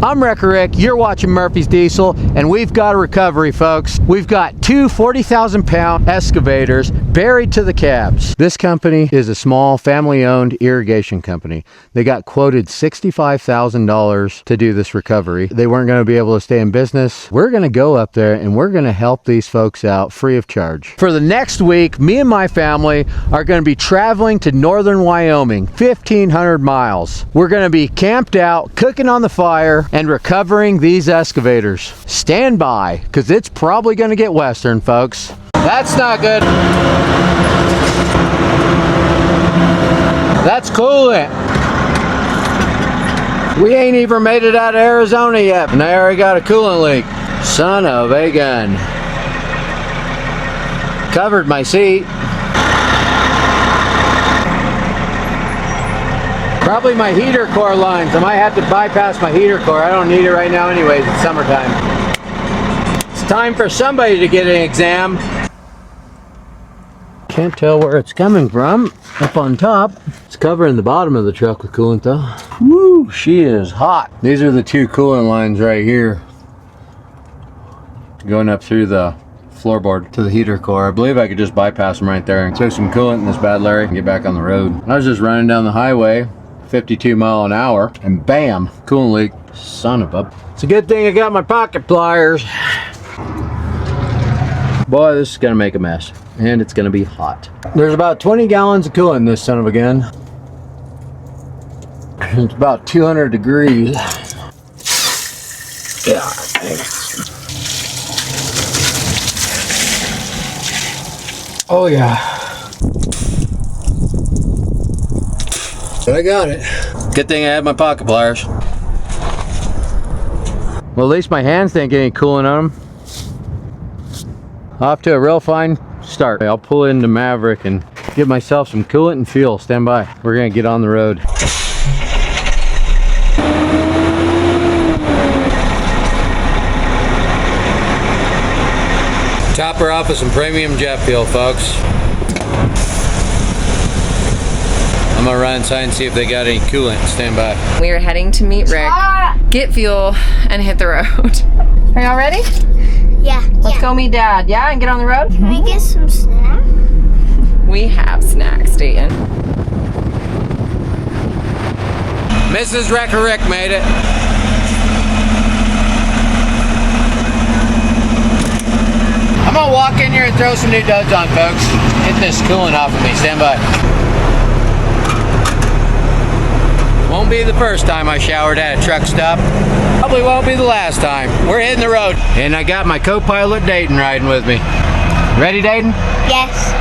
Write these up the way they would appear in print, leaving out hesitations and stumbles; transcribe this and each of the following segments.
I'm Wrecker Rick, you're watching Murphy's Diesel, and we've got a recovery, folks. We've got two 40,000-pound excavators buried to the cabs. This company is a small family-owned irrigation company. They got quoted $65,000 to do this recovery. They weren't going to be able to stay in business. We're going to go up there and we're going to help these folks out free of charge. For the next week, me and my family are going to be traveling to northern Wyoming, 1,500 miles. We're going to be camped out, cooking on the fire, and recovering these excavators. Stand by, because it's probably going to get western, folks. That's not good. That's coolant. We ain't even made it out of Arizona yet, and I already got a coolant leak. Son of a gun. Covered my seat. Probably my heater core lines. I might have to bypass my heater core. I don't need it right now anyways. It's summertime. It's time for somebody to get an exam. Can't tell where it's coming from. Up on top. It's covering the bottom of the truck with coolant though. Woo, she is hot. These are the two coolant lines right here. Going up through the floorboard to the heater core. I believe I could just bypass them right there and throw some coolant in this bad Larry and get back on the road. I was just running down the highway, 52 mile an hour, and bam, coolant leak. Son of a... It's a good thing I got my pocket pliers. Boy, this is gonna make a mess, and it's gonna be hot. There's about 20 gallons of coolant in this son of a gun. It's about 200 degrees. Yeah. Oh yeah. But I got it. Good thing I have my pocket pliers. Well, at least my hands didn't get any coolant on them. Off to a real fine start. I'll pull into Maverick and give myself some coolant and fuel. Stand by. We're gonna get on the road. Top her off with some premium jet fuel, folks. I'm gonna run inside and see if they got any coolant. Stand by. We are heading to meet Rick, get fuel, and hit the road. Are y'all ready? Yeah. Let's go meet Dad, yeah? And get on the road? Can we get some snacks? We have snacks, Dayton. Mrs. Wrecker Rick made it. I'm gonna walk in here and throw some new duds on, folks. Get this coolant off of me. Stand by. Won't be the first time I showered at a truck stop. Probably won't be the last time. We're hitting the road. And I got my co-pilot Dayton riding with me. Ready, Dayton? Yes.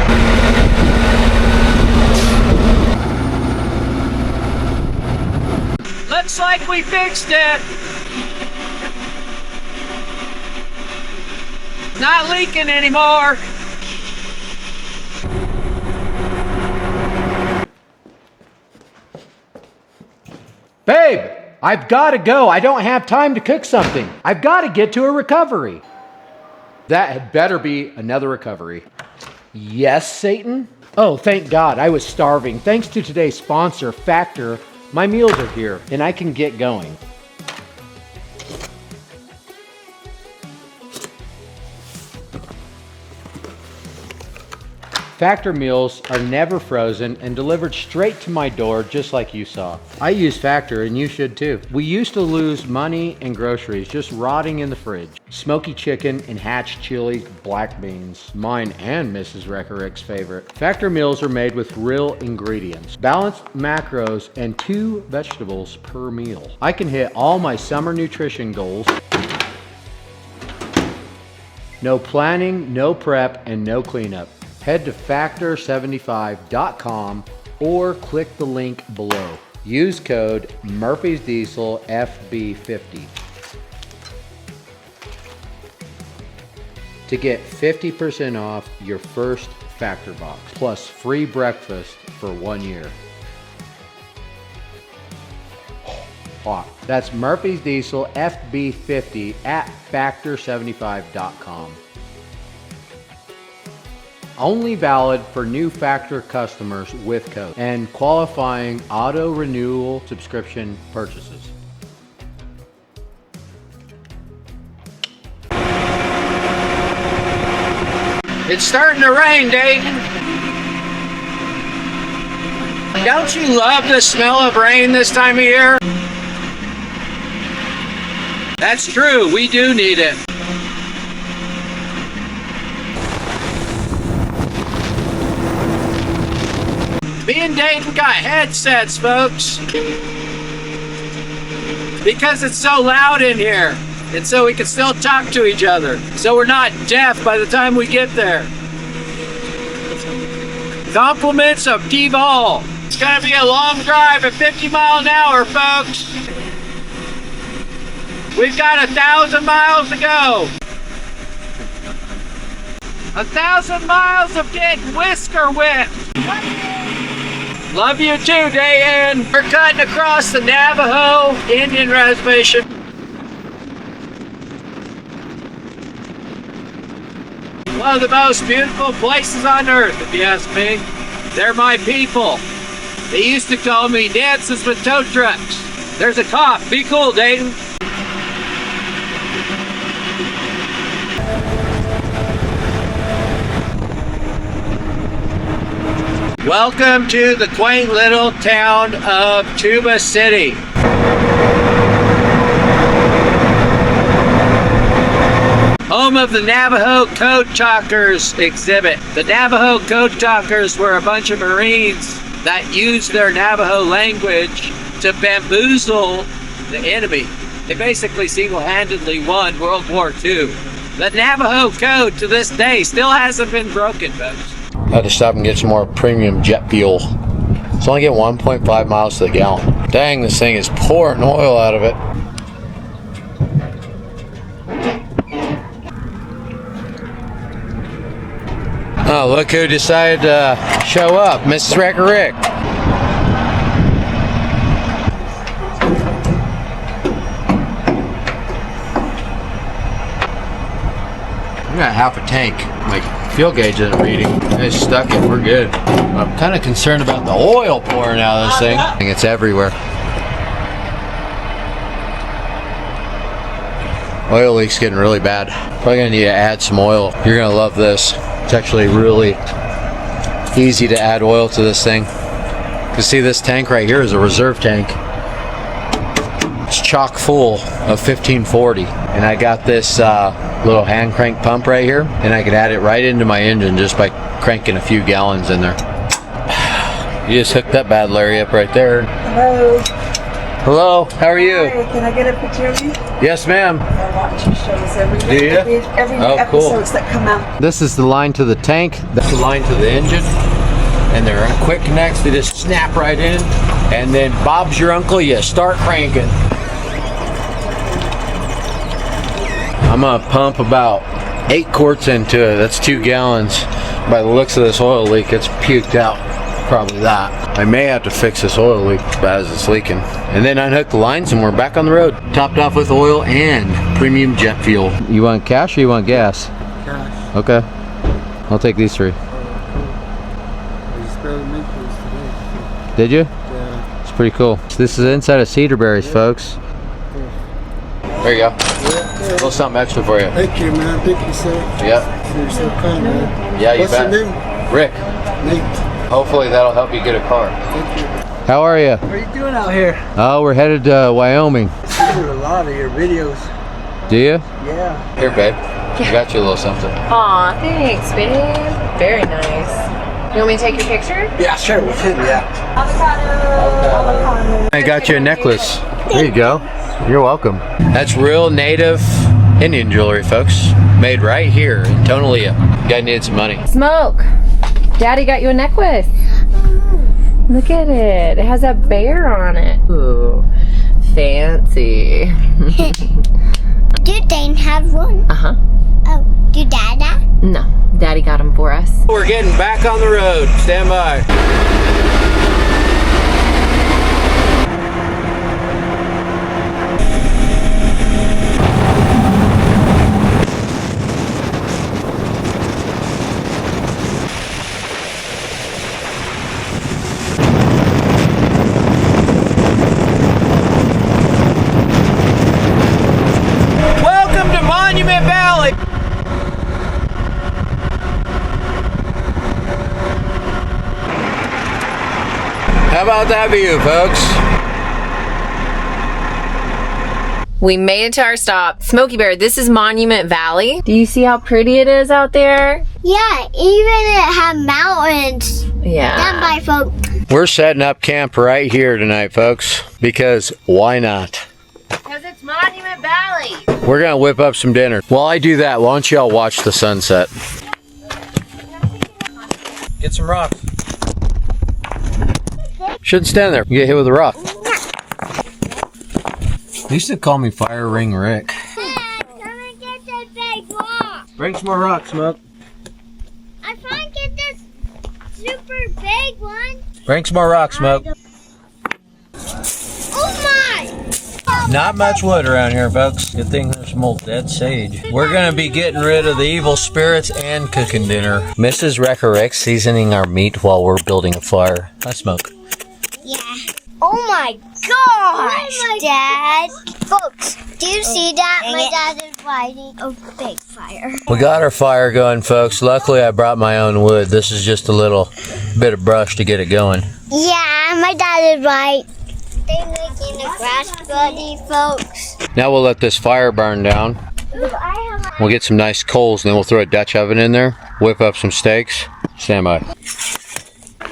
Looks like we fixed it. Not leaking anymore. Babe, I've got to go. I don't have time to cook something. I've got to get to a recovery. That had better be another recovery. Yes, Satan? Oh, thank God. I was starving. Thanks to today's sponsor, Factor, my meals are here and I can get going. Factor meals are never frozen and delivered straight to my door just like you saw. I use Factor and you should too. We used to lose money and groceries just rotting in the fridge. Smoky chicken and hatch chili, black beans. Mine and Mrs. Wrecker Rick's favorite. Factor meals are made with real ingredients, balanced macros, and 2 vegetables per meal. I can hit all my summer nutrition goals. No planning, no prep, and no cleanup. Head to factor75.com or click the link below. Use code Murphy's Diesel FB50 to get 50% off your first Factor box plus free breakfast for 1 year. Hot. That's Murphy's Diesel FB50 at factor75.com. Only valid for new Factor customers with code and qualifying auto renewal subscription purchases. It's starting to rain, Dayton. Don't you love the smell of rain this time of year? That's true, we do need it. Me and Dayton got headsets, folks. Because it's so loud in here. And so we can still talk to each other. So we're not deaf by the time we get there. Compliments of T-Ball. It's gonna be a long drive at 50 miles an hour, folks. We've got 1,000 miles to go. 1,000 miles of getting whisker whipped. Love you too, Dayan. We're cutting across the Navajo Indian Reservation. One of the most beautiful places on earth, if you ask me. They're my people. They used to call me dances with tow trucks. There's a cop. Be cool, Dayton. Welcome to the quaint little town of Tuba City. Home of the Navajo Code Talkers exhibit. The Navajo Code Talkers were a bunch of Marines that used their Navajo language to bamboozle the enemy. They basically single-handedly won World War II. The Navajo Code to this day still hasn't been broken, folks. I had to stop and get some more premium jet fuel. It's only getting 1.5 miles to the gallon. Dang, this thing is pouring oil out of it. Oh, look who decided to show up, Mrs. Wrecker Rick. We got half a tank. My fuel gauge isn't reading. I just stuck it. We're good. I'm kind of concerned about the oil pouring out of this thing. I think it's everywhere. Oil leak's getting really bad. Probably gonna need to add some oil. You're gonna love this. It's actually really easy to add oil to this thing. You see, this tank right here is a reserve tank. It's chock full of 1540, and I got this little hand crank pump right here, and I could add it right into my engine just by cranking a few gallons in there. You just hooked that bad Larry up right there. Hello. Hello, how are you? Hi, can I get a picture of you? Yes, ma'am. I watch your shows every Do you? every Oh, cool. episodes that come out. This is the line to the tank. That's the line to the engine. And they're quick connects. They just snap right in. And then Bob's your uncle. You start cranking. I'm gonna pump about 8 quarts into it. That's 2 gallons. By the looks of this oil leak, it's puked out. Probably that. I may have to fix this oil leak as bad as it's leaking. And then unhook the lines and we're back on the road. Topped off with oil and premium jet fuel. You want cash or you want gas? Cash. Okay. I'll take these 3. I just barely made those today. Did you? Yeah. It's pretty cool. This is inside of cedar berries, folks. There you go. A little something extra for you. Thank you, man. Thank you, sir. Yep. You're so kind, man. Yeah, you What's bet. your name? Rick. Nate. Hopefully that'll help you get a car. Thank you. How are you? What are you doing out here? Oh, we're headed to Wyoming. I do a lot of your videos. Do you? Yeah. Here, babe. I got you a little something. Aw, thanks, babe. Very nice. You want me to take your picture? Yeah, sure. We can, yeah. Avocado. I got you a necklace. There you go. You're welcome. That's real native Indian jewelry, folks. Made right here in Tonalea. Guy needed some money. Smoke. Daddy got you a necklace. Look at it. It has a bear on it. Ooh, fancy. Do Dane have one? Uh-huh. Oh, do Dada? No, Daddy got them for us. We're getting back on the road. Stand by. Welcome to Monument Valley. about that view, folks? We made it to our stop. Smokey Bear, this is Monument Valley. Do you see how pretty it is out there? Yeah, even it had mountains. Yeah. Done by folks. We're setting up camp right here tonight, folks, because why not? Because it's Monument Valley. We're gonna whip up some dinner. While I do that, why don't y'all watch the sunset? Get some rocks. Shouldn't stand there. You get hit with a rock. They used to call me Fire Ring Rick. Dad, come and get the big rock. Bring some more rocks, Smoke. I can't get this super big one. Bring some more rocks, Smoke. Oh my! Not much wood around here, folks. Good thing there's some old dead sage. We're gonna be getting rid of the evil spirits and cooking dinner. Mrs. Wrecker Rick seasoning our meat while we're building a fire. I smoke. Yeah. Oh my gosh, Dad. Folks, do you see that? My dad is lighting a big fire. We got our fire going, folks. Luckily, I brought my own wood. This is just a little bit of brush to get it going. Yeah, my dad is right. They're making a grass buddy, folks. Now we'll let this fire burn down. We'll get some nice coals, and then we'll throw a Dutch oven in there, whip up some steaks. Stand by.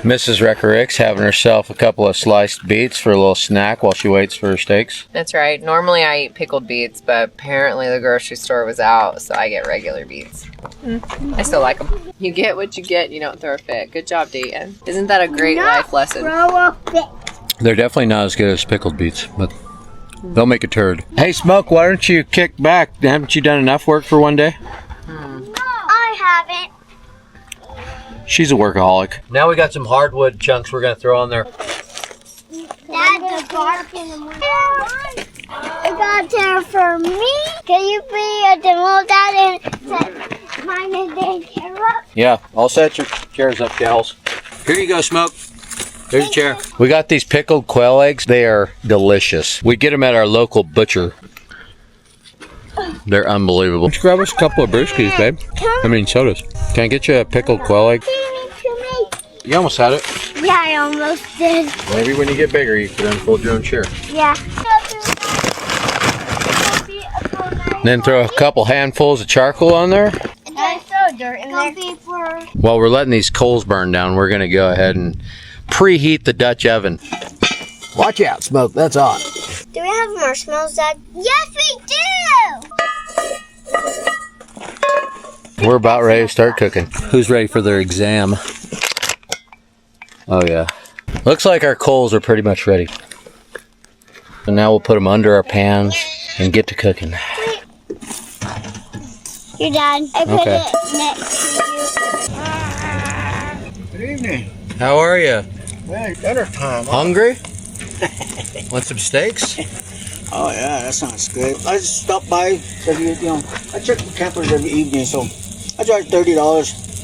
Mrs. Wrecker Rick's having herself a couple of sliced beets for a little snack while she waits for her steaks. That's right. Normally I eat pickled beets, but apparently the grocery store was out, so I get regular beets. I still like them. You get what you get, you don't throw a fit. Good job, Dayton. Isn't that a great life lesson? Throw a fit. They're definitely not as good as pickled beets, but they'll make a turd. Hey, Smoke, why don't you kick back? Haven't you done enough work for one day? I haven't. She's a workaholic. Now we got some hardwood chunks we're gonna throw on there. Dad's a bark in the morning. I got there for me. Can you be a demo dad and set mine and then chair up? Yeah, I'll set your chairs up, gals. Here you go, Smoke. There's a chair. We got these pickled quail eggs. They are delicious. We get them at our local butcher. They're unbelievable. Why don't you grab us a couple of brewskis, babe? I mean, sodas. Can I get you a pickled quail egg? You almost had it. Yeah, I almost did. Maybe when you get bigger, you can unfold your own chair. Yeah. Then throw a couple handfuls of charcoal on there. And then throw dirt in there. While we're letting these coals burn down, we're gonna go ahead and preheat the Dutch oven. Watch out, Smoke, that's hot. Do we have marshmallows, Dad? Yes, we do! We're about ready to start cooking. Who's ready for their exam? Oh yeah. Looks like our coals are pretty much ready. And now we'll put them under our pans and get to cooking. Here, Dad. I put Okay. it next to you. Good evening. How are you? Hey, dinner time. Hungry? Want some steaks? Oh yeah, that sounds good. I just stop by every, I check the campers every evening, so I charge $30.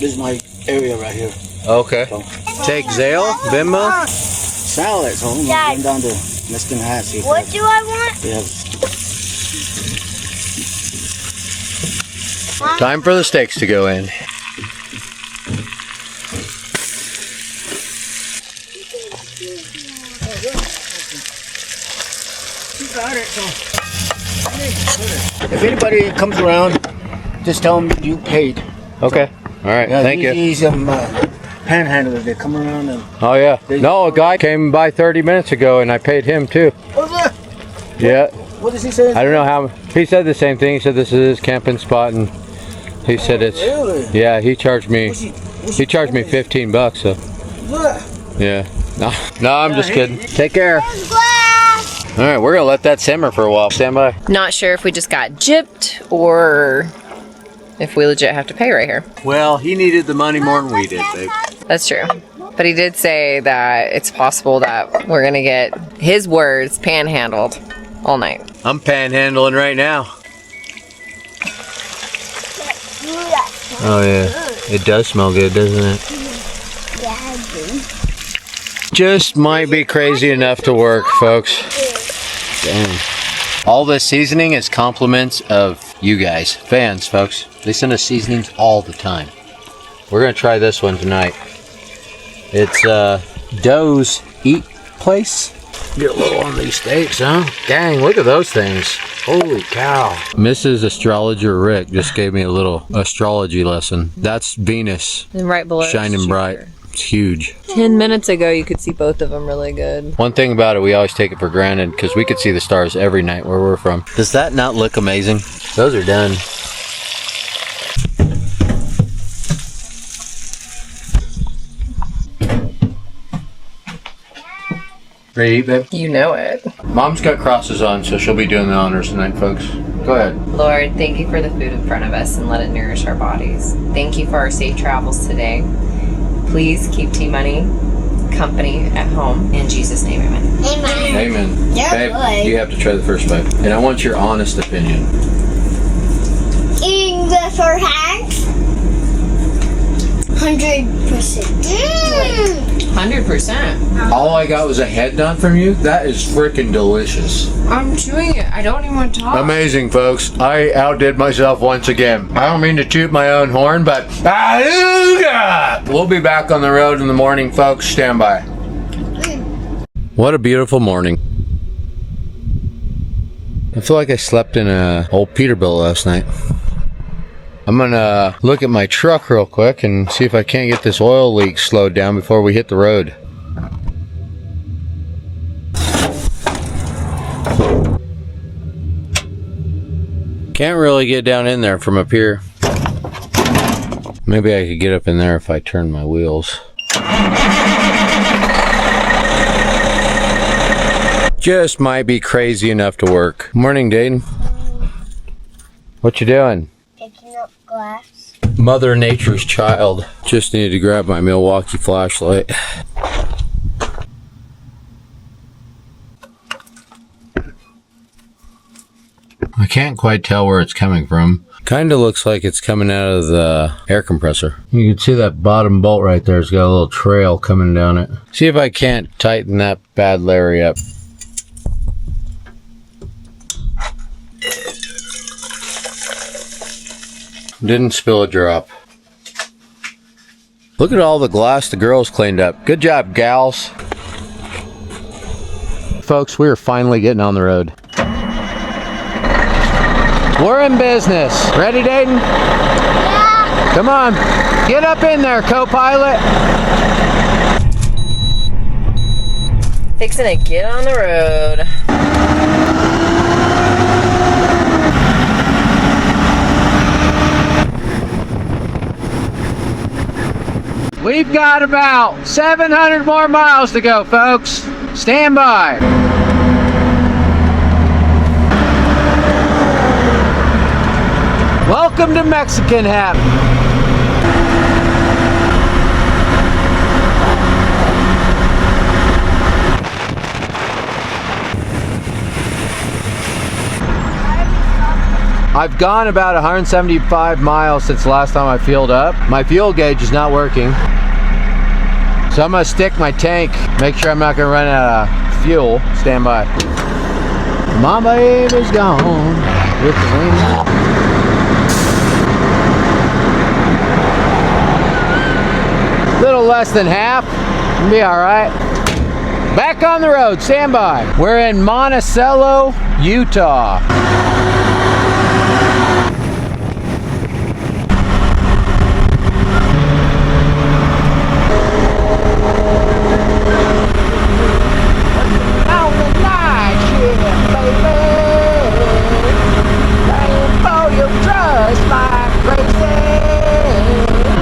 This is my area right here. Okay. So, Take Zale, Venmo. salad, so I'm Dad. going down to Mexican Hat. See if What do I want? they have. Time for the steaks to go in. If anybody comes around, just tell them you paid. Okay. All right. Yeah, Thank you. usually some panhandlers, they come around and. Oh yeah. No, a guy came by 30 minutes ago and I paid him too. What's that? Yeah. What does he say? I don't know how. He said the same thing. He said this is his camping spot, and he said it's. Really? Yeah, he charged me. What's He charged me $15. So What? yeah. No, I'm just kidding. Take care. Glass. All right, we're gonna let that simmer for a while. Stand by. Not sure if we just got gypped or if we legit have to pay right here. Well, he needed the money more than we did, babe. That's true. But he did say that it's possible that we're going to get, his words, panhandled all night. I'm panhandling right now. Oh yeah, it does smell good, doesn't it? Yeah, I do. Just might be crazy enough to work, folks. Dang. All this seasoning is compliments of you guys, fans, folks. They send us seasonings all the time. We're gonna try this one tonight. It's Doe's place. Get a little on these steaks, huh? Dang, look at those things. Holy cow. Mrs. Astrologer Rick just gave me a little astrology lesson. That's Venus. And right below Shining bright. It's huge. 10 minutes ago, you could see both of them really good. One thing about it, we always take it for granted because we could see the stars every night where we're from. Does that not look amazing? Those are done. Ready to eat, babe? You know it. Mom's got crosses on, so she'll be doing the honors tonight, folks. Go ahead. Lord, thank you for the food in front of us and let it nourish our bodies. Thank you for our safe travels today. Please keep T-Money company at home. In Jesus' name, amen. Amen. Amen. They're Babe, good. you have to try the first bite. And I want your honest opinion. Eating the for hands. 100%. 100%. All I got was a head nod from you. That is freaking delicious. I'm chewing it. I don't even want to talk. Amazing, folks. I outdid myself once again. I don't mean to toot my own horn, but we'll be back on the road in the morning, folks. Stand by. What a beautiful morning. I feel like I slept in a old Peterbilt last night. I'm gonna look at my truck real quick and see if I can't get this oil leak slowed down before we hit the road. Can't really get down in there from up here. Maybe I could get up in there if I turn my wheels. Just might be crazy enough to work. Morning, Dayton. What you doing? Picking up glass. Mother Nature's child. Just needed to grab my Milwaukee flashlight. I can't quite tell where it's coming from. Kinda looks like it's coming out of the air compressor. You can see that bottom bolt right there. It's got a little trail coming down it. See if I can't tighten that bad Larry up. Didn't spill a drop. Look at all the glass the girls cleaned up. Good job, gals. Folks, we are finally getting on the road. We're in business. Ready, Dayton? Yeah. Come on. Get up in there, co-pilot. Fixing to get on the road. We've got about 700 more miles to go, folks. Stand by. Welcome to Mexican Hat. I've gone about 175 miles since the last time I fueled up. My fuel gauge is not working. So I'm gonna stick my tank, make sure I'm not gonna run out of fuel. Stand by. My baby's gone with the wind. Little less than half, be all right. Back on the road, stand by. We're in Monticello, Utah.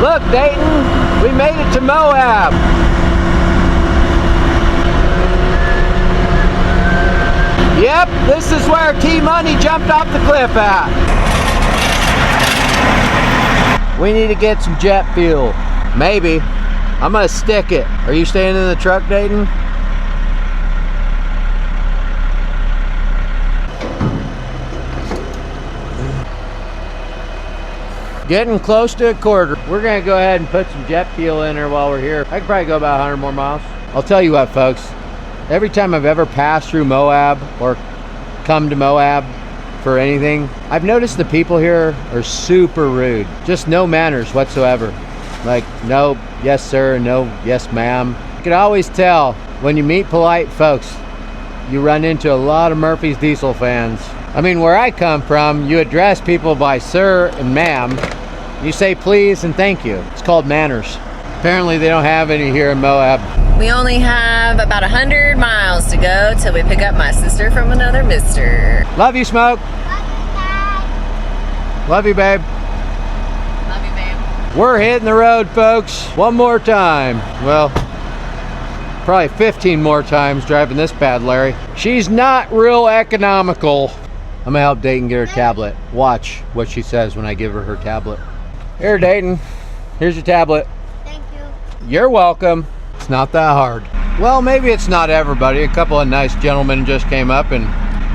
Look, Dayton, we made it to Moab. Yep, this is where T-Money jumped off the cliff at. We need to get some jet fuel. Maybe. I'm gonna stick it. Are you staying in the truck, Dayton? Getting close to a quarter. We're gonna go ahead and put some jet fuel in there while we're here. I could probably go about 100 more miles. I'll tell you what, folks. Every time I've ever passed through Moab or come to Moab for anything, I've noticed the people here are super rude. Just no manners whatsoever. Like, no, yes sir, no, yes ma'am. You can always tell when you meet polite folks, you run into a lot of Murphy's Diesel fans. I mean, where I come from, you address people by sir and ma'am. You say please and thank you. It's called manners. Apparently they don't have any here in Moab. We only have about 100 miles to go till we pick up my sister from another mister. Love you, Smoke. Love you, babe. Love you, babe. We're hitting the road, folks. One more time. Well, probably 15 more times driving this bad Larry. She's not real economical. I'm gonna help Dayton get her tablet. Watch what she says when I give her tablet. Here, Dayton. Here's your tablet. Thank you. You're welcome. It's not that hard. Well, maybe it's not everybody. A couple of nice gentlemen just came up and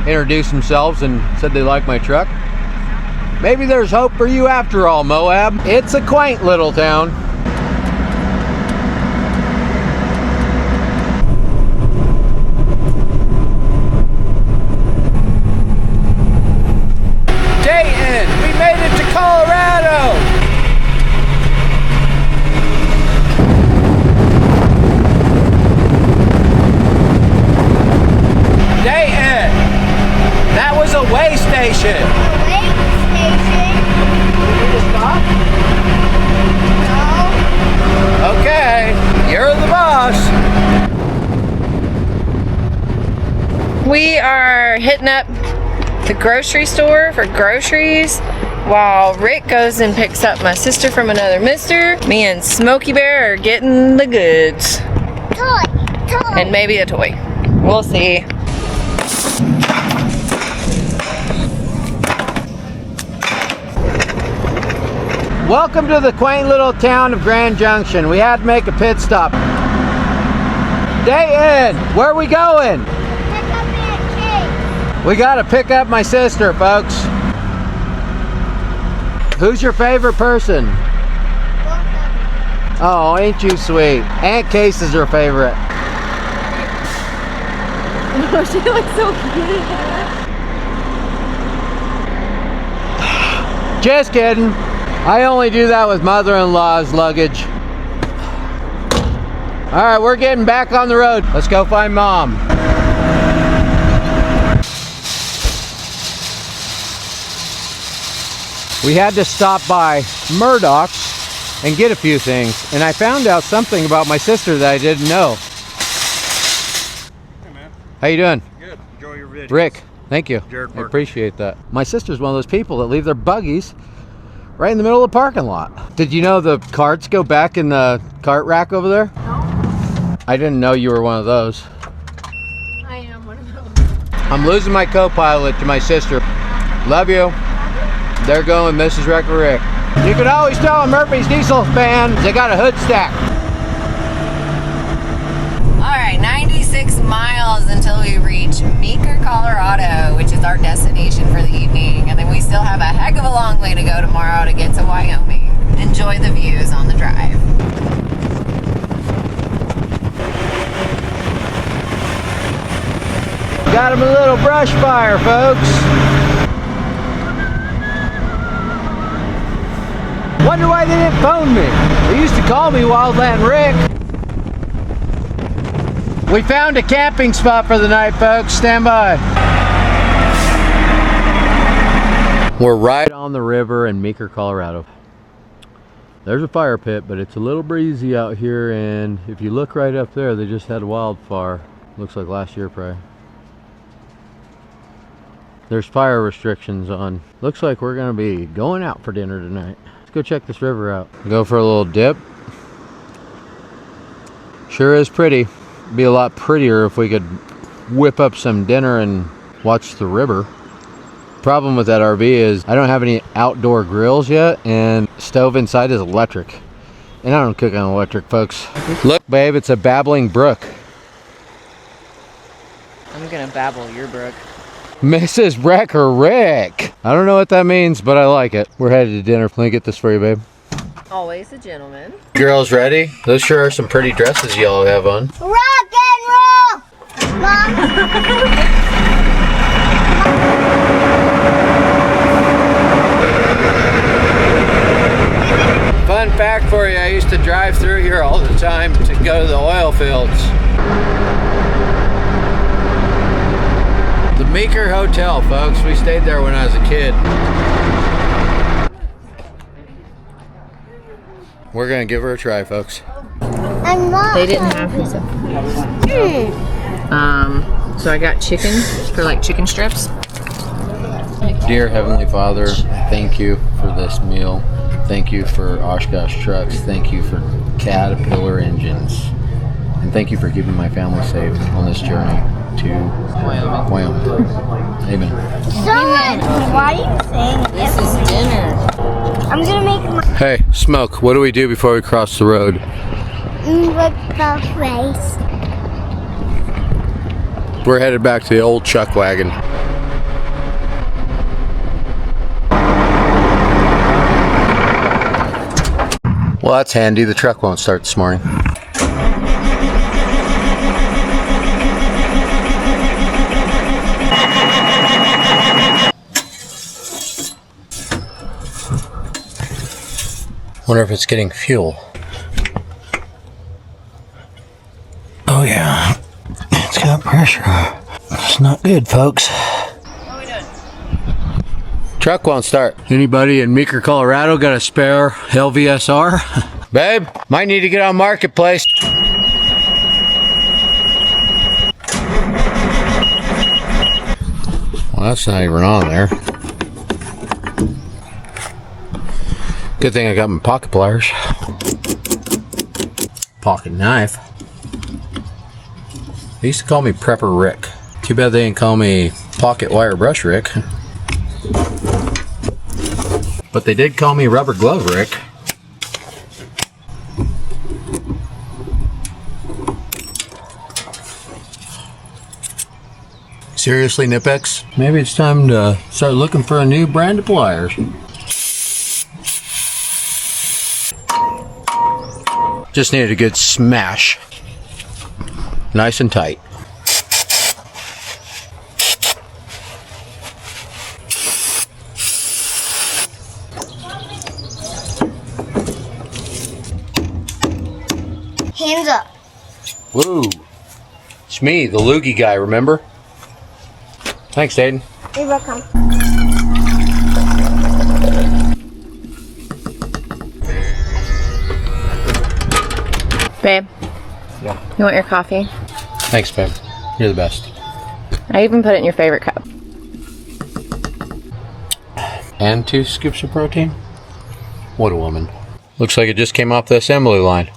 introduced themselves and said they like my truck. Maybe there's hope for you after all, Moab. It's a quaint little town. Dayton, we made it to Colorado. Dayton, that was a way station. Wait station. No. Okay, you're the boss. We are hitting up the grocery store for groceries while Rick goes and picks up my sister from another mister. Me and Smokey Bear are getting the goods. Toy. And maybe a toy. We'll see. Welcome to the quaint little town of Grand Junction. We had to make a pit stop. Dayton, where are we going? Pick up that cake. We gotta pick up my sister, folks. Who's your favorite person? Both of Oh, ain't you sweet. Aunt Case is her favorite. She looks so cute. Just kidding. I only do that with mother-in-law's luggage. All right, we're getting back on the road. Let's go find Mom. We had to stop by Murdoch's and get a few things, and I found out something about my sister that I didn't know. Hey man, How you doing? good. Enjoy your video. Rick, thank you. Jared I Parker. appreciate that. My sister's one of those people that leave their buggies right in the middle of the parking lot. Did you know the carts go back in the cart rack over there? No. I didn't know you were one of those. I am one of those. I'm losing my co-pilot to my sister. Love you. They're going Mrs. Wrecker Rick. You can always tell a Murphy's Diesel fan, they got a hood stack. Alright, 96 miles until we reach Meeker, Colorado, which is our destination for the evening. And then we still have a heck of a long way to go tomorrow to get to Wyoming. Enjoy the views on the drive. Got him a little brush fire, folks. Wonder why they didn't phone me. They used to call me Wildland Rick. We found a camping spot for the night, folks. Stand by. We're right on the river in Meeker, Colorado. There's a fire pit, but it's a little breezy out here, and if you look right up there, they just had a wildfire. Looks like last year, probably. There's fire restrictions on. Looks like we're gonna be going out for dinner tonight. Let's go check this river out. Go for a little dip. Sure is pretty. Be a lot prettier if we could whip up some dinner and watch the river. Problem with that RV is I don't have any outdoor grills yet, and stove inside is electric. And I don't cook on electric, folks. Look, babe, it's a babbling brook. I'm gonna babble your brook. Mrs. Wrecker Rick. I don't know what that means, but I like it. We're headed to dinner. Let me get this for you, babe. Always a gentleman. Girls ready? Those sure are some pretty dresses y'all have on. Rock and roll! Mom. Fun fact for you, I used to drive through here all the time to go to the oil fields. The Meeker Hotel, folks. We stayed there when I was a kid. We're gonna give her a try, folks. I'm not. They didn't have this. So I got chicken for like chicken strips. Dear Heavenly Father, thank you for this meal. Thank you for Oshkosh Trucks. Thank you for Caterpillar Engines. And thank you for keeping my family safe on this journey to Wyoming. Amen. Someone, why are you saying This is dinner. I'm gonna make my Hey, Smoke, what do we do before we cross the road? look the face. We're headed back to the old chuck wagon. Well, that's handy. The truck won't start this morning. Wonder if it's getting fuel. Oh yeah, it's got pressure. It's not good, folks. What are we doing? Truck won't start. Anybody in Meeker, Colorado got a spare LVSR? Babe, might need to get on Marketplace. Well, that's not even on there. Good thing I got my pocket pliers. Pocket knife. They used to call me Prepper Rick. Too bad they didn't call me Pocket Wire Brush Rick. But they did call me Rubber Glove Rick. Seriously, Nipex? Maybe it's time to start looking for a new brand of pliers. Just needed a good smash. Nice and tight. Hands up. Woo! It's me, the loogie guy, remember? Thanks, Aiden. You're welcome. Babe. Yeah. You want your coffee? Thanks, babe. You're the best. I even put it in your favorite cup. And 2 scoops of protein? What a woman. Looks like it just came off the assembly line.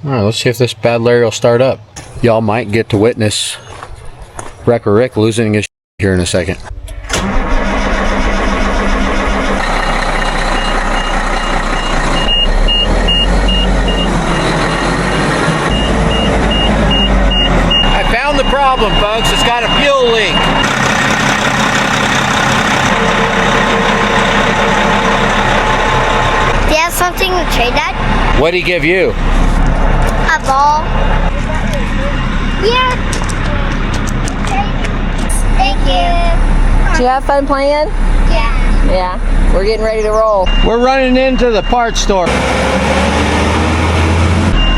Alright, let's see if this bad Larry will start up. Y'all might get to witness Wrecker Rick losing his here in a second. I found the problem, folks. It's got a fuel leak. Do you have something to trade that? What'd he give you? A ball. Yeah. Thank you. Did you have fun playing? Yeah. Yeah. We're getting ready to roll. We're running into the parts store.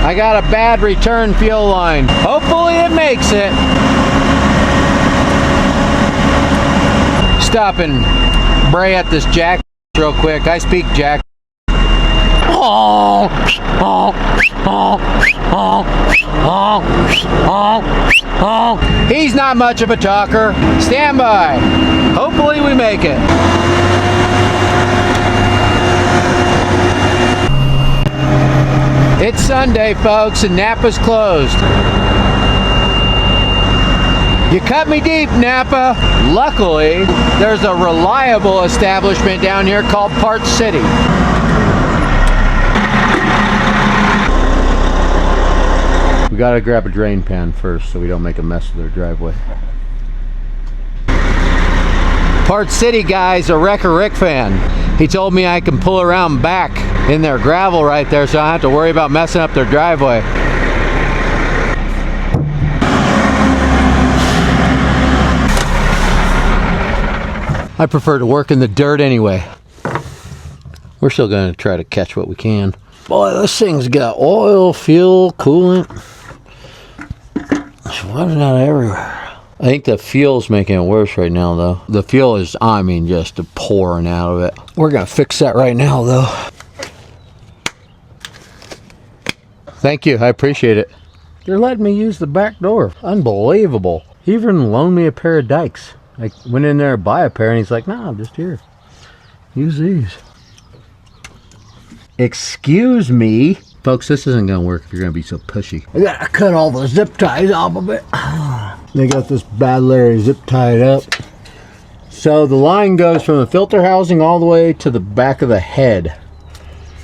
I got a bad return fuel line. Hopefully it makes it. Stop and bray at this jack real quick. I speak jack. He's not much of a talker. Stand by. Hopefully we make it. It's Sunday, folks, and Napa's closed. You cut me deep, Napa. Luckily, there's a reliable establishment down here called Parts City. We gotta grab a drain pan first so we don't make a mess of their driveway. Parts City guy's a Wrecker Rick fan. He told me I can pull around back in their gravel right there so I don't have to worry about messing up their driveway. I prefer to work in the dirt anyway. We're still gonna try to catch what we can. Boy, this thing's got oil, fuel, coolant. It's running out everywhere. I think the fuel's making it worse right now, though. The fuel is, I mean, just pouring out of it. We're gonna fix that right now, though. Thank you, I appreciate it. They're letting me use the back door. Unbelievable. He even loaned me a pair of dikes. I went in there to buy a pair, and he's like, "No, I'm just here. Use these." Excuse me. Folks, this isn't gonna work if you're gonna be so pushy. I gotta cut all the zip ties off of it. They got this bad Larry zip tied up. So the line goes from the filter housing all the way to the back of the head.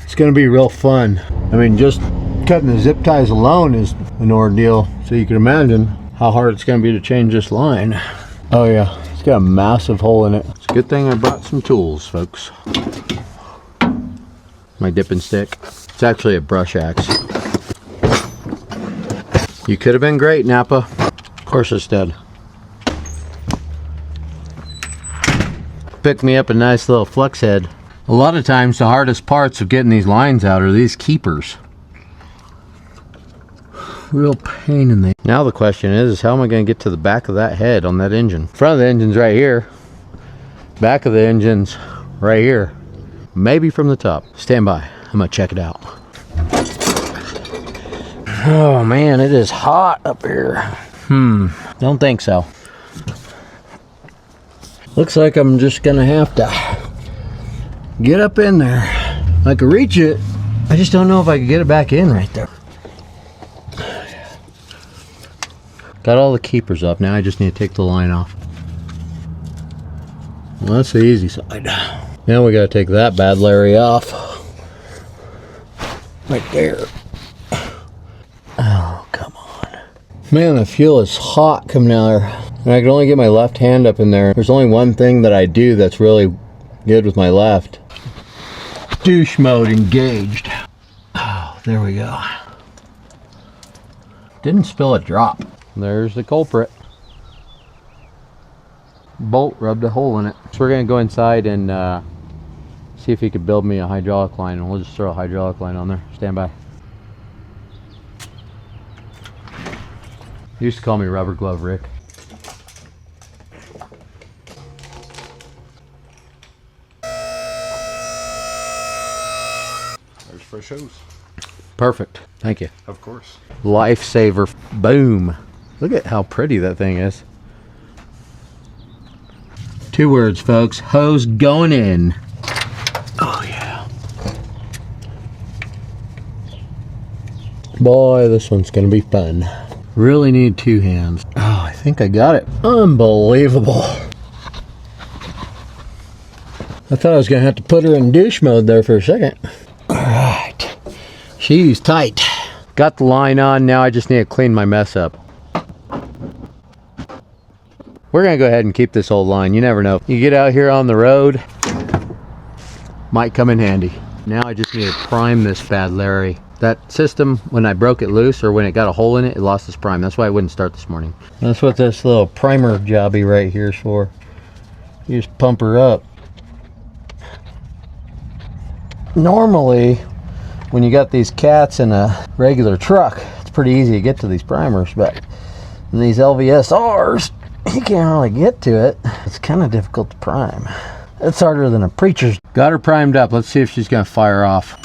It's gonna be real fun. I mean, just cutting the zip ties alone is an ordeal. So you can imagine how hard it's gonna be to change this line. Oh yeah, it's got a massive hole in it. It's a good thing I brought some tools, folks. My dipping stick. It's actually a brush axe. You could have been great, Napa. Of course it's dead. Picked me up a nice little flex head. A lot of times the hardest parts of getting these lines out are these keepers. Real pain in the... Now the question is how am I going to get to the back of that head on that engine? Front of the engine's right here. Back of the engine's right here. Maybe from the top. Stand by. I'm going to check it out. Oh man, it is hot up here. Don't think so. Looks like I'm just gonna have to get up in there. I could reach it. I just don't know if I could get it back in right there. Got all the keepers up. Now I just need to take the line off. Well, that's the easy side. Now we gotta take that bad Larry off. Right there. Oh, come on. Man, the fuel is hot coming out there. And I can only get my left hand up in there. There's only one thing that I do that's really good with my left. Douche mode engaged. Oh, there we go. Didn't spill a drop. There's the culprit. Bolt rubbed a hole in it. So we're gonna go inside and see if he could build me a hydraulic line, and we'll just throw a hydraulic line on there. Stand by. He used to call me Rubber Glove Rick. There's fresh hose. Perfect. Thank you. Of course. Lifesaver. Boom. Look at how pretty that thing is. 2 words, folks. Hose going in. Oh, yeah. Boy, this one's going to be fun. Really need 2 hands. Oh, I think I got it. Unbelievable. I thought I was going to have to put her in douche mode there for a second. All right. She's tight. Got the line on. Now I just need to clean my mess up. We're going to go ahead and keep this old line. You never know. You get out here on the road, might come in handy. Now I just need to prime this bad Larry. That system, when I broke it loose or when it got a hole in it, it lost its prime. That's why I wouldn't start this morning. That's what this little primer jobby right here is for. You just pump her up. Normally, when you got these cats in a regular truck, it's pretty easy to get to these primers, but in these LVSRs, you can't really get to it. It's kind of difficult to prime. It's harder than a preacher's. Got her primed up. Let's see if she's gonna fire off.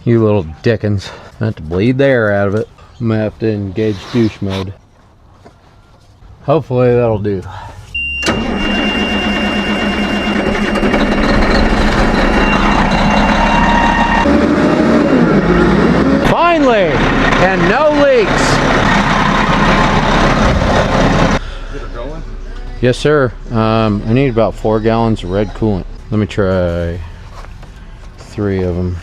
You little dickens. I have to bleed the air out of it. I'm gonna have to engage douche mode. Hopefully that'll do. Finally! And no leaks. Get her going? Yes, sir. I need about 4 gallons of red coolant. Let me try 3 of them.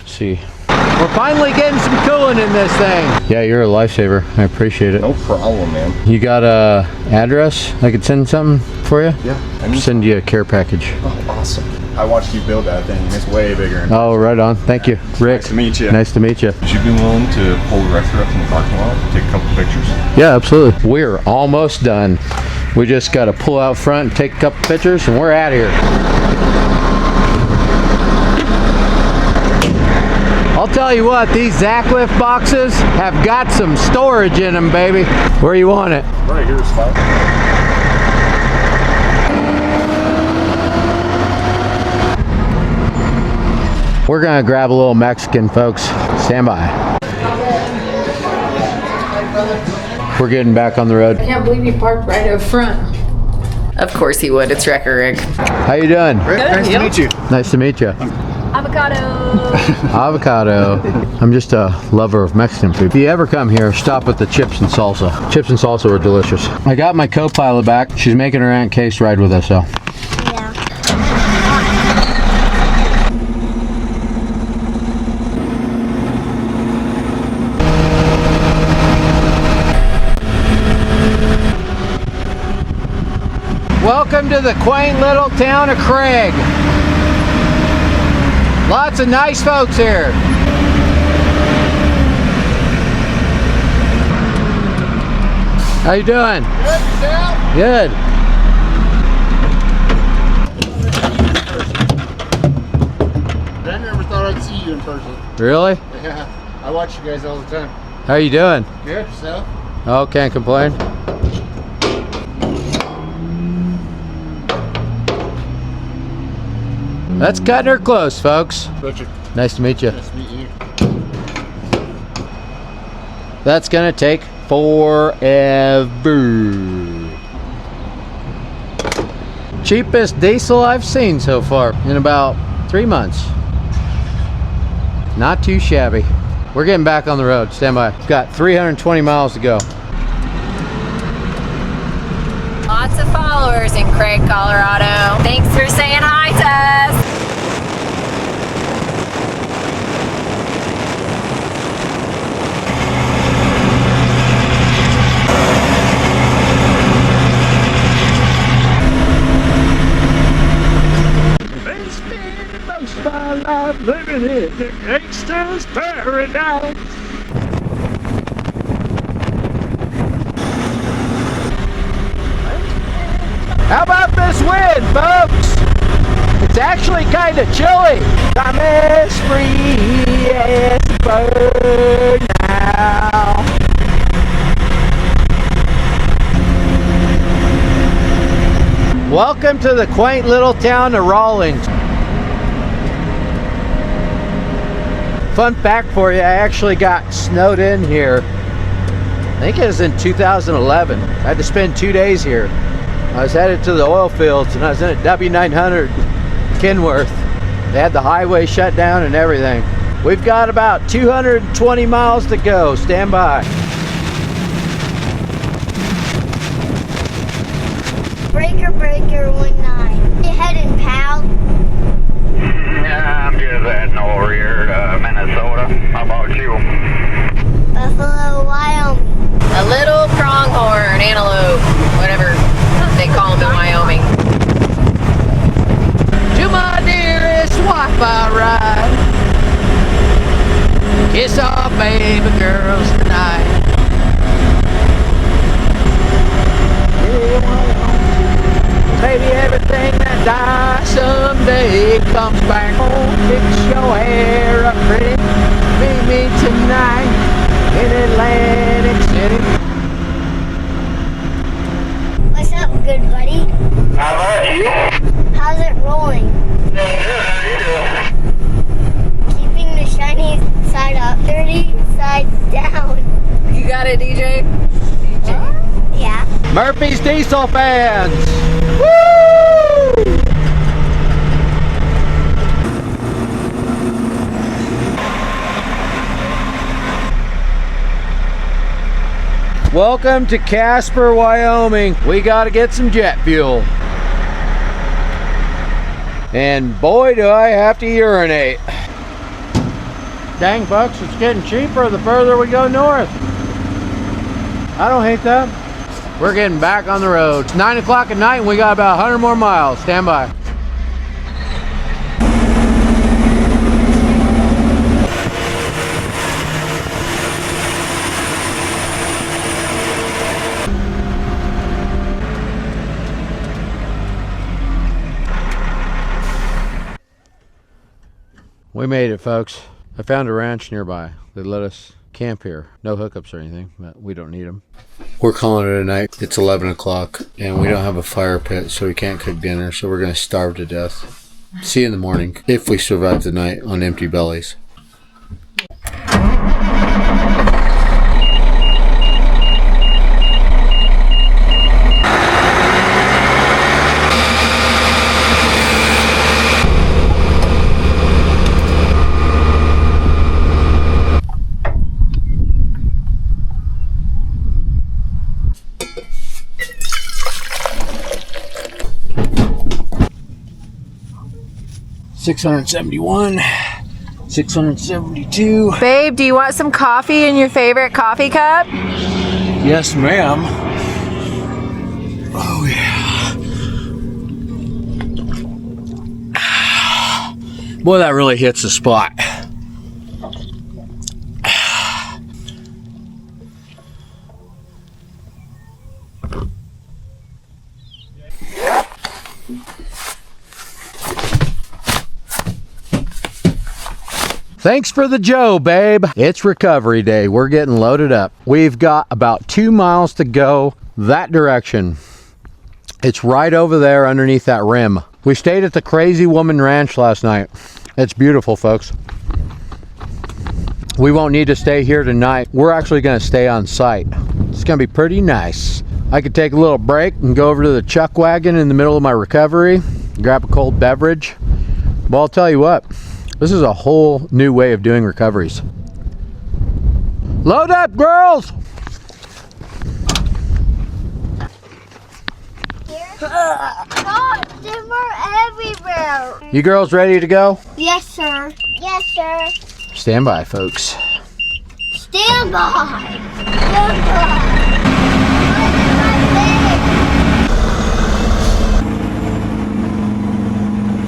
See. We're finally getting some coolant in this thing. Yeah, you're a lifesaver. I appreciate it. No problem, man. You got a address? I could send something for you? Yeah. Send you a care package. Oh, awesome. I watched you build that thing. It's way bigger. Oh, right on. Thank you. Rick. Nice to meet you. Nice to meet you. Would you be willing to pull the record up from the parking lot, take a couple pictures? Yeah, absolutely. We're almost done. We just got to pull out front and take a couple pictures and we're out of here. I'll tell you what, these Zack lift boxes have got some storage in them, baby. Where you want it? Right here, Spike. We're gonna grab a little Mexican, folks. Stand by. We're getting back on the road. I can't believe you parked right up front. Of course he would. It's Wrecker Rick. How you doing? Nice to meet you. Nice to meet you. Avocado. Avocado. I'm just a lover of Mexican food. If you ever come here, stop at the chips and salsa. Chips and salsa are delicious. I got my co-pilot back. She's making her Aunt Case ride with us, so. Yeah. Welcome to the quaint little town of Craig. Lots of nice folks here. How you doing? Good, yourself? Good. I never thought I'd see you in person. Really? Yeah, I watch you guys all the time. How you doing? Good, yourself? Oh, can't complain. That's cutting her close, folks. Richard, Nice to meet you. nice to meet you. That's gonna take forever. Cheapest diesel I've seen so far in about 3 months. Not too shabby. We're getting back on the road. Stand by. Got 320 miles to go. Lots of followers in Craig, Colorado. Thanks for saying hi to us. My life living in the gangster's paradise. How about this wind, folks? It's actually kind of chilly. I'm as free as a bird now. Welcome to the quaint little town of Rawlins. Fun fact for you, I actually got snowed in here. I think it was in 2011. I had to spend 2 days here. I was headed to the oil fields and I was in a W900 Kenworth. They had the highway shut down and everything. We've got about 220 miles to go. Stand by. Breaker, breaker, 1-9. You heading, pal? Yeah, I'm just heading over here to Minnesota. How about you? Buffalo, Wyoming. A little pronghorn antelope, whatever they call them in Wyoming. To my dearest wife I ride. Kiss our baby girls tonight. Baby, everything that dies someday comes back home. Fix your hair up pretty. Meet me tonight in Atlantic City. What's up, good buddy? How about you? How's it rolling? Keeping the shiny side up, dirty side down. You got it, DJ? Yeah. Murphy's Diesel fans! Woo! Welcome to Casper, Wyoming. We got to get some jet fuel. And boy, do I have to urinate. Dang, folks, it's getting cheaper the further we go north. I don't hate that. We're getting back on the road. It's 9 o'clock at night and we got about 100 more miles. Stand by. We made it, folks. I found a ranch nearby. They let us camp here. No hookups or anything, but we don't need them. We're calling it a night. It's 11 o'clock, and we don't have a fire pit, so we can't cook dinner, so we're going to starve to death. See you in the morning, if we survive the night on empty bellies. $671, $672. Babe, do you want some coffee in your favorite coffee cup? Yes, ma'am. Oh, yeah. Boy, that really hits the spot. Thanks for the Joe, babe. It's recovery day. We're getting loaded up. We've got about 2 miles to go that direction. It's right over there underneath that rim. We stayed at the Crazy Woman Ranch last night. It's beautiful, folks. We won't need to stay here tonight. We're actually going to stay on site. It's going to be pretty nice. I could take a little break and go over to the chuck wagon in the middle of my recovery, grab a cold beverage. Well, I'll tell you what. This is a whole new way of doing recoveries. Load up, girls! God, they were everywhere. You girls ready to go? Yes, sir. Yes, sir. Stand by, folks. Stand by. Stand by.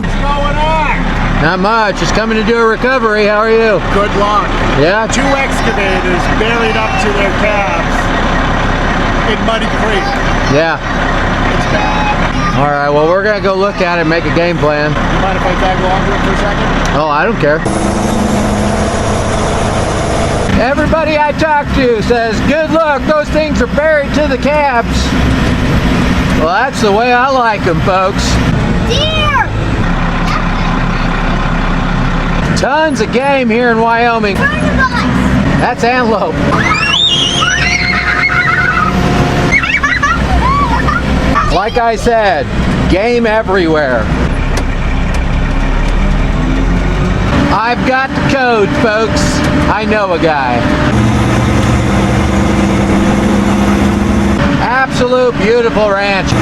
What's going on? Not much. Just coming to do a recovery. How are you? Good luck. Yeah? 2 excavators buried up to their cabs in Muddy Creek. Yeah. It's bad. All right. Well, we're going to go look at it and make a game plan. You mind if I tag along to it for a second? Oh, I don't care. Everybody I talk to says, good luck. Those things are buried to the cabs. Well, that's the way I like them, folks. Deer! Tons of game here in Wyoming. That's antelope. Like I said, game everywhere. I've got the code, folks. I know a guy. Absolute beautiful ranch.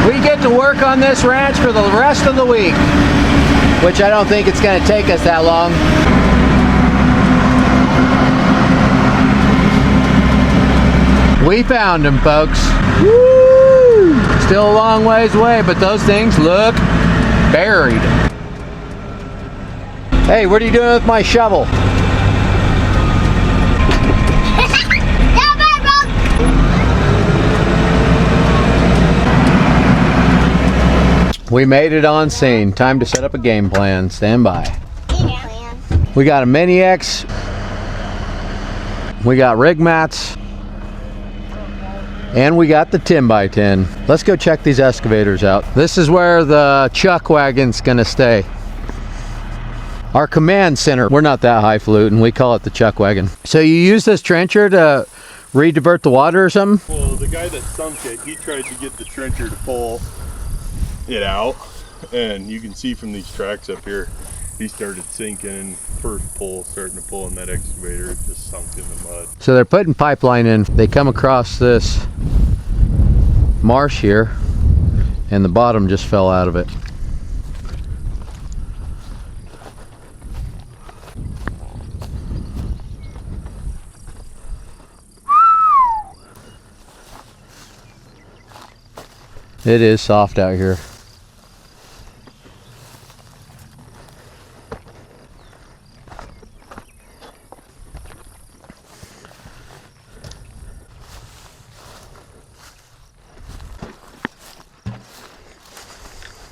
We get to work on this ranch for the rest of the week, which I don't think it's going to take us that long. We found them, folks. Woo! Still a long ways away, but those things look buried. Hey, what are you doing with my shovel? We made it on scene. Time to set up a game plan. Stand by. We got a Mini X. We got rig mats. And we got the 10x10. Let's go check these excavators out. This is where the chuck wagon's gonna stay. Our command center. We're not that highfalutin. We call it the chuck wagon. So you use this trencher to re-divert the water or something? Well, the guy that sunk it, he tried to get the trencher to pull it out, and you can see from these tracks up here, he started sinking, and first pull, starting to pull in that excavator, it just sunk in the mud. So they're putting pipeline in. They come across this marsh here, and the bottom just fell out of it. It is soft out here.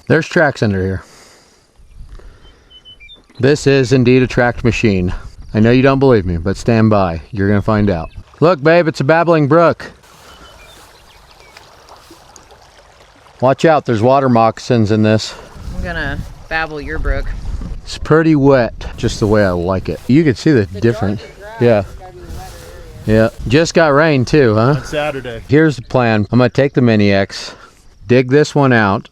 There's tracks under here. This is indeed a tracked machine. I know you don't believe me, but stand by. You're gonna find out. Look, babe, it's a babbling brook. Watch out, there's water moccasins in this. I'm gonna babble your brook. It's pretty wet, just the way I like it. You can see the difference. Yeah. Yeah. Just got rain too, huh? On Saturday. Here's the plan. I'm gonna take the Mini X, dig this one out,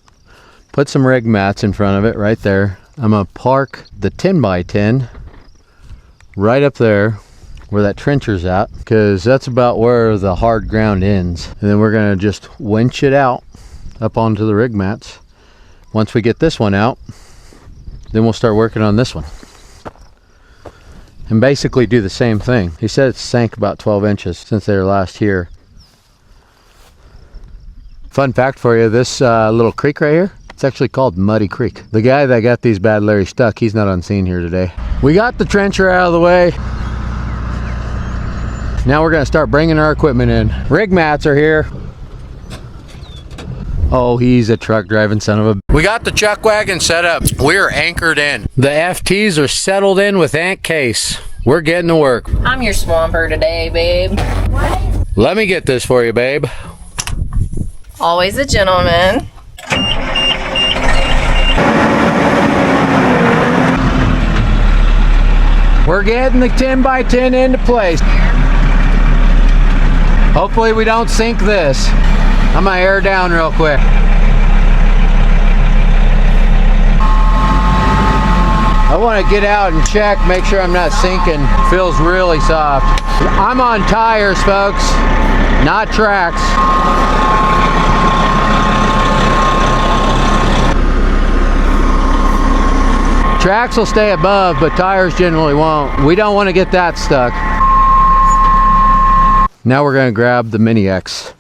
put some rig mats in front of it right there. I'm gonna park the 10x10 right up there where that trencher's at, because that's about where the hard ground ends. And then we're gonna just winch it out up onto the rig mats. Once we get this one out, then we'll start working on this one. And basically do the same thing. He said it's sank about 12 inches since they were last here. Fun fact for you, this little creek right here, it's actually called Muddy Creek. The guy that got these bad Larry stuck, he's not on scene here today. We got the trencher out of the way. Now we're gonna start bringing our equipment in. Rig mats are here. Oh, he's a truck driving son of a... We got the chuck wagon set up. We're anchored in. The FTs are settled in with ant case. We're getting to work. I'm your swamper today, babe. Let me get this for you, babe. Always a gentleman. We're getting the 10x10 into place. Hopefully we don't sink this. I'm gonna air down real quick. I want to get out and check, make sure I'm not sinking. Feels really soft. I'm on tires, folks, not tracks. Tracks will stay above, but tires generally won't. We don't want to get that stuck. Now we're gonna grab the Mini X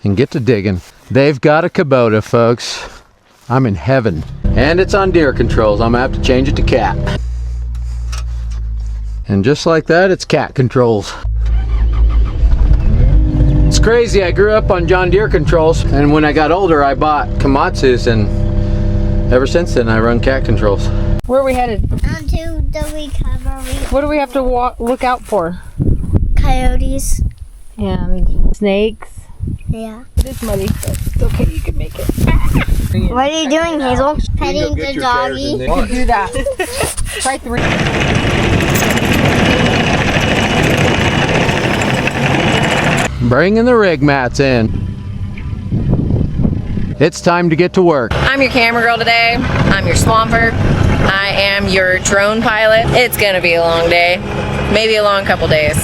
and get to digging. They've got a Kubota, folks. I'm in heaven. And it's on deer controls. I'm gonna have to change it to cat. And just like that, it's cat controls. It's crazy, I grew up on John Deere controls, and when I got older, I bought Komatsu's, and ever since then, I run cat controls. Where are we headed? Onto the recovery. What do we have to look out for? Coyotes. And snakes. Yeah. It is muddy, but it's okay, you can make it. What are you doing, Hazel? Petting the doggy. You can do that. Try 3. Bringing the rig mats in. It's time to get to work. I'm your camera girl today. I'm your swamper. I am your drone pilot. It's gonna be a long day, maybe a long couple days.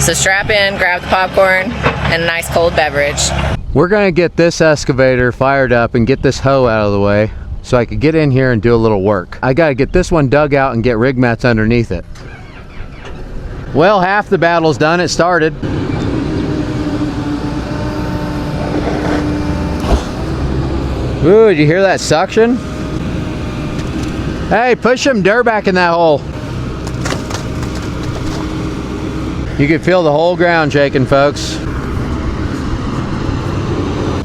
So strap in, grab the popcorn, and a nice cold beverage. We're gonna get this excavator fired up and get this hoe out of the way so I could get in here and do a little work. I gotta get this one dug out and get rig mats underneath it. Well, half the battle's done. It started. Ooh, did you hear that suction? Hey, push some dirt back in that hole. You can feel the whole ground shaking, folks.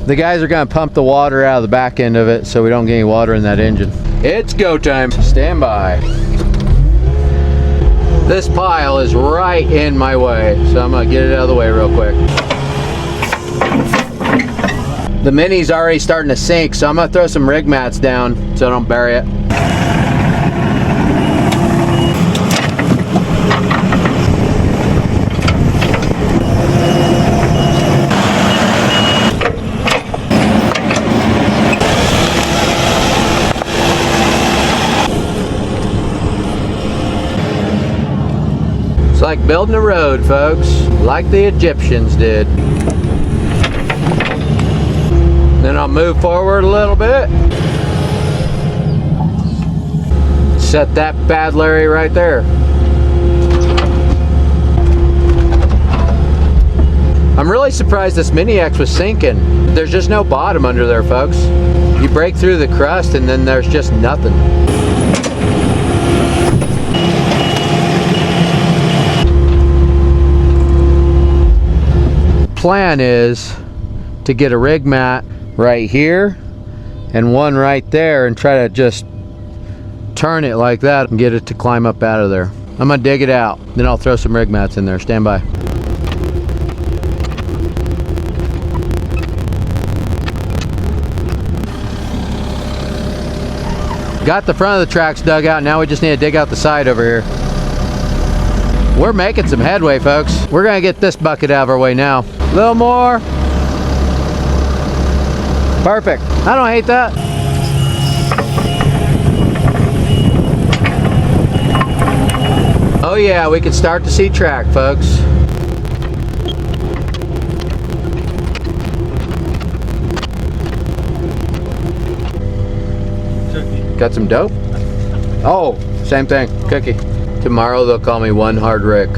The guys are gonna pump the water out of the back end of it so we don't get any water in that engine. It's go time. Stand by. This pile is right in my way, so I'm gonna get it out of the way real quick. The Mini's already starting to sink, so I'm gonna throw some rig mats down so I don't bury it. It's like building a road, folks, like the Egyptians did. Then I'll move forward a little bit. Set that bad Larry right there. I'm really surprised this Mini X was sinking. There's just no bottom under there, folks. You break through the crust and then there's just nothing. Plan is to get a rig mat right here and one right there and try to just turn it like that and get it to climb up out of there. I'm gonna dig it out, then I'll throw some rig mats in there. Stand by. Got the front of the tracks dug out, now we just need to dig out the side over here. We're making some headway, folks. We're gonna get this bucket out of our way now. A little more. Perfect. I don't hate that. Oh yeah, we can start to see track, folks. Got some dope? Oh, same thing, cookie. Tomorrow they'll call me One Hard Rick.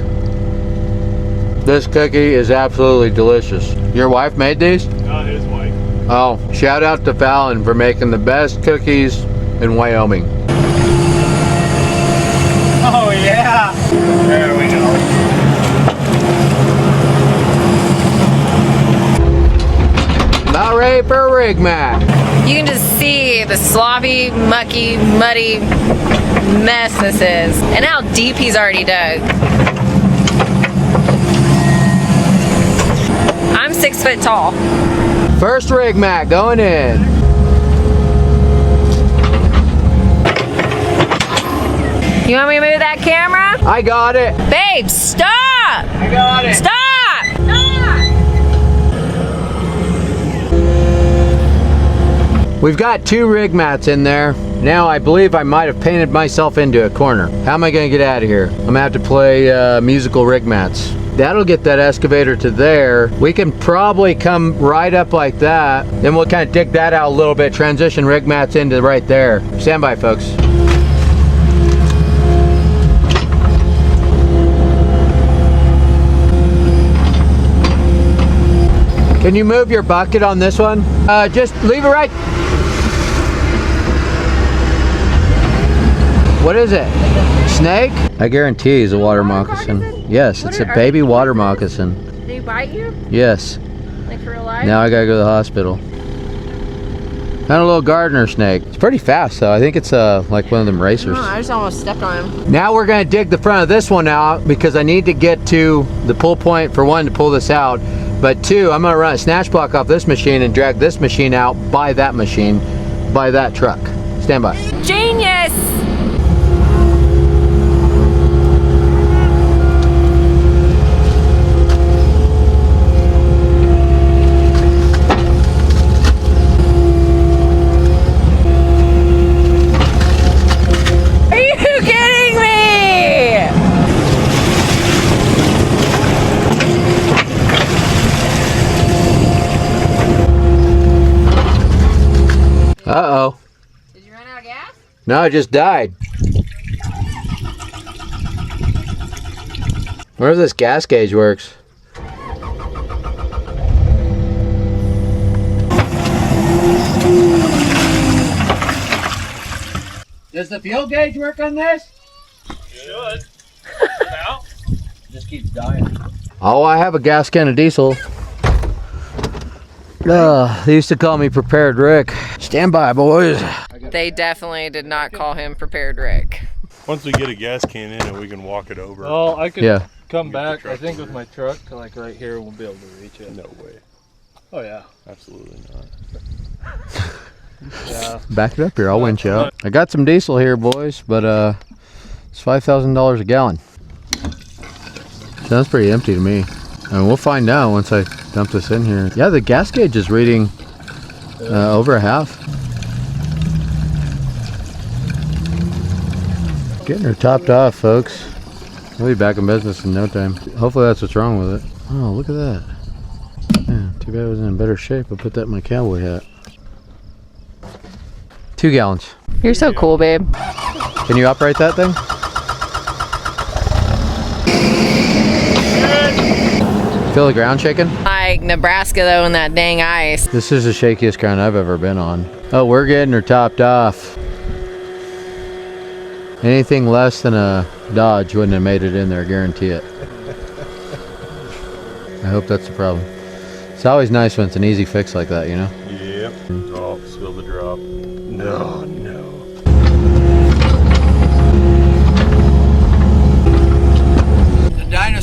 This cookie is absolutely delicious. Your wife made these? Not his wife. Oh, shout out to Fallon for making the best cookies in Wyoming. Oh yeah. There we go. About ready for a rig mat. You can just see the sloppy, mucky, muddy mess this is. And how deep he's already dug. I'm 6 foot tall. First rig mat going in. You want me to move that camera? I got it. Babe, stop! I got it. Stop! We've got 2 rig mats in there. Now I believe I might have painted myself into a corner. How am I gonna get out of here? I'm gonna have to play musical rig mats. That'll get that excavator to there. We can probably come right up like that. Then we'll kind of dig that out a little bit, transition rig mats into right there. Stand by, folks. Can you move your bucket on this one? Just leave it right. What is it? Snake? I guarantee he's a water moccasin. Yes, it's a baby water moccasin. Did he bite you? Yes. Like for real life? Now I gotta go to the hospital. Kind of a little gardener snake. It's pretty fast though. I think it's like one of them racers. Oh, I just almost stepped on him. Now we're gonna dig the front of this one out because I need to get to the pull point for one to pull this out. But 2, I'm gonna run a snatch block off this machine and drag this machine out by that machine, by that truck. Stand by. Genius! Are you kidding me? Uh-oh. Did you run out of gas? No, it just died. I wonder if this gas gauge works. Does the fuel gauge work on this? Should. Now? Just keeps dying. Oh, I have a gas can of diesel. They used to call me Prepared Rick. Stand by, boys. They definitely did not call him Prepared Rick. Once we get a gas can in and we can walk it over. Oh, I could Yeah. come Get the back. I truck think with through. my truck, like right here, we'll be able to reach it. No way. Oh yeah. Absolutely not. Yeah. Back it up here, I'll winch you out. I got some diesel here, boys, but it's $5,000 a gallon. Sounds pretty empty to me. And we'll find out once I dump this in here. Yeah, the gas gauge is reading over a half. Getting her topped off, folks. We'll be back in business in no time. Hopefully that's what's wrong with it. Oh, look at that. Yeah, too bad it was in better shape. I'll put that in my cowboy hat. 2 gallons. You're so cool, babe. Can you operate that thing? Feel the ground shaking? Like Nebraska though in that dang ice. This is the shakiest ground I've ever been on. Oh, we're getting her topped off. Anything less than a Dodge wouldn't have made it in there, guarantee it. I hope that's the problem. It's always nice when it's an easy fix like that, you know? Yep. Oh, spill the drop. No, no.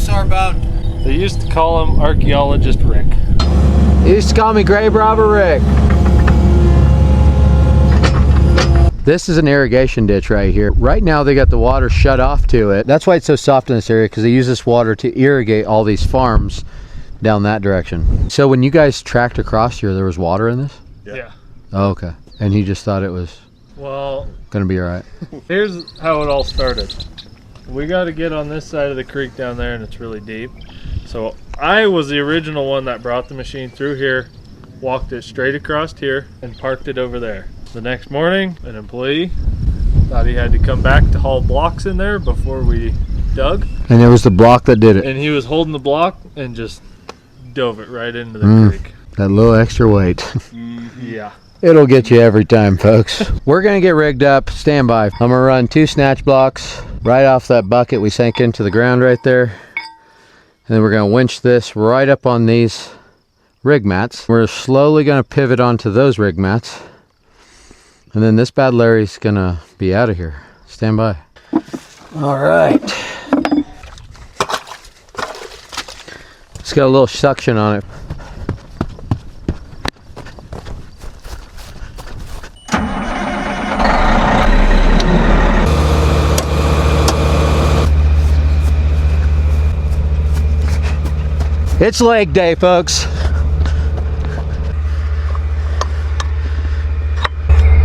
dinosaur bone. They used to call him Archaeologist Rick. He used to call me Grave Robber Rick. This is an irrigation ditch right here. Right now they got the water shut off to it. That's why it's so soft in this area, because they use this water to irrigate all these farms down that direction. So when you guys tracked across here, there was water in this? Yeah. Oh, okay. And he just thought it was Well, gonna be all right. here's how it all started. We got to get on this side of the creek down there, and it's really deep. So I was the original one that brought the machine through here, walked it straight across here, and parked it over there. The next morning, an employee thought he had to come back to haul blocks in there before we dug. And it was the block that did it. And he was holding the block and just dove it right into the creek. That little extra weight. Yeah. It'll get you every time, folks. We're gonna get rigged up. Stand by. I'm gonna run 2 snatch blocks right off that bucket we sank into the ground right there. And then we're gonna winch this right up on these rig mats. We're slowly gonna pivot onto those rig mats. And then this bad Larry's gonna be out of here. Stand by. All right. It's got a little suction on it. It's leg day, folks.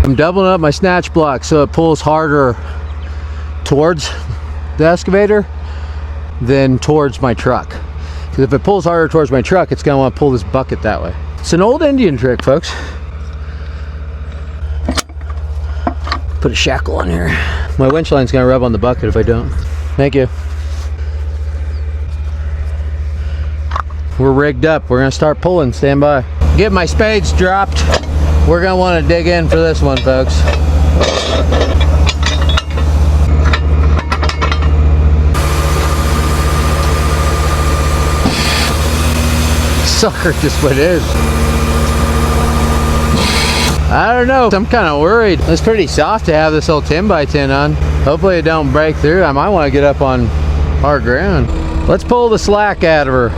I'm doubling up my snatch block so it pulls harder towards the excavator than towards my truck. Because if it pulls harder towards my truck, it's going to want to pull this bucket that way. It's an old Indian trick, folks. Put a shackle on here. My winch line's going to rub on the bucket if I don't. Thank you. We're rigged up. We're going to start pulling. Stand by. Get my spades dropped. We're going to want to dig in for this one, folks. Sucker just went in. I don't know. I'm kind of worried. It's pretty soft to have this old 10x10 on. Hopefully it don't break through. I might want to get up on hard ground. Let's pull the slack out of her.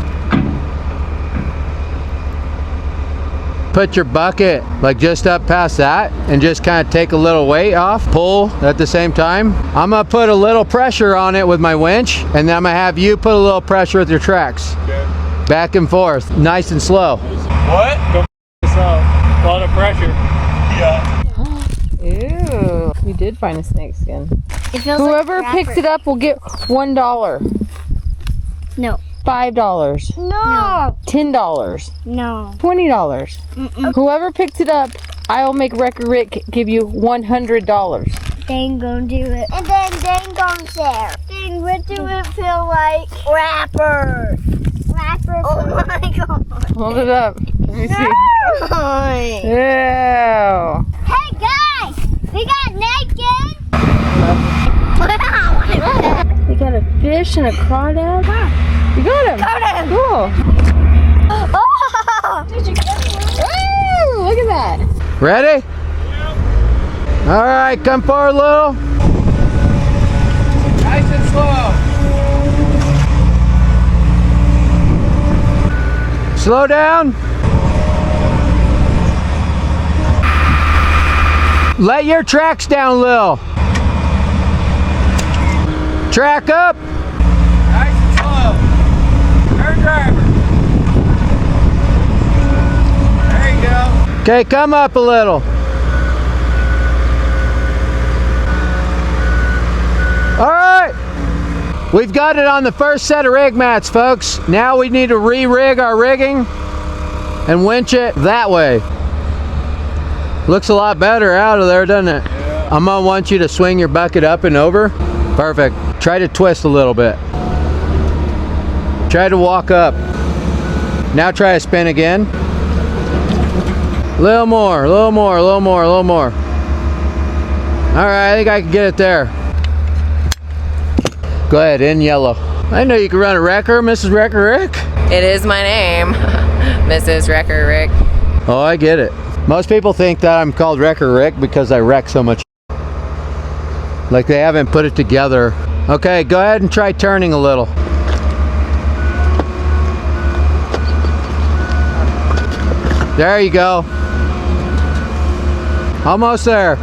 Put your bucket like just up past that and just kind of take a little weight off, pull at the same time. I'm gonna put a little pressure on it with my winch, and then I'm gonna have you put a little pressure with your tracks. Okay. Back and forth, nice and slow. What? Don't this up. A lot of pressure. Yeah. Ew. You did find a snake skin. It feels Whoever like picks it up will get $1. No. $5. No. $10. No. $20. Whoever picks it up, I'll make Wrecker Rick give you $100. They ain't gonna do it. And then they ain't gonna share. Then what do it feel like? Rapper. Rapper. Oh my god. Hold it up. Let me see. No. Ew. Hey guys, we got naked. You got a fish and a crawdad? You got him. Got him. Cool. Oh! Did you get him? Woo! Look at that. Ready? Yep. All right, come forward a little. Nice and slow. Slow down. Let your tracks down, Lil. Track up. Nice and slow. Turn driver. There you go. Okay, come up a little. All right. We've got it on the first set of rig mats, folks. Now we need to re-rig our rigging and winch it that way. Looks a lot better out of there, doesn't it? Yeah. I'm gonna want you to swing your bucket up and over. Perfect. Try to twist a little bit. Try to walk up. Now try to spin again. A little more, a little more, a little more, a little more. All right, I think I can get it there. Go ahead, in yellow. I know you can run a wrecker, Mrs. Wrecker Rick. It is my name, Mrs. Wrecker Rick. Oh, I get it. Most people think that I'm called Wrecker Rick because I wreck so much. Like they haven't put it together. Okay, go ahead and try turning a little. There you go. Almost there.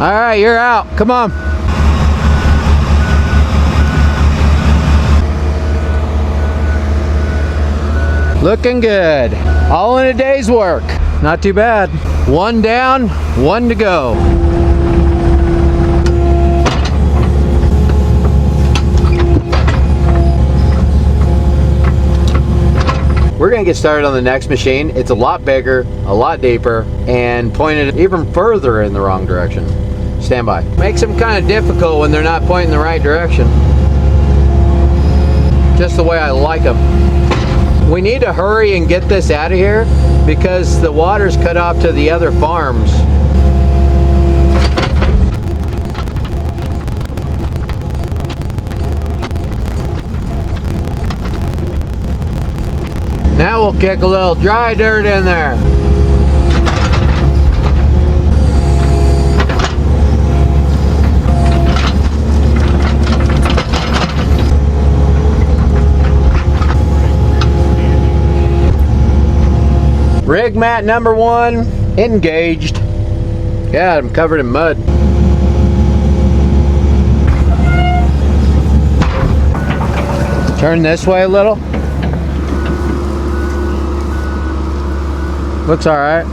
All right, you're out. Come on. Looking good. All in a day's work. Not too bad. One down, one to go. We're gonna get started on the next machine. It's a lot bigger, a lot deeper, and pointed even further in the wrong direction. Stand by. Makes them kind of difficult when they're not pointing the right direction. Just the way I like them. We need to hurry and get this out of here because the water's cut off to the other farms. Now we'll kick a little dry dirt in there. Rig mat number 1 engaged. Yeah, I'm covered in mud. Turn this way a little. Looks all right.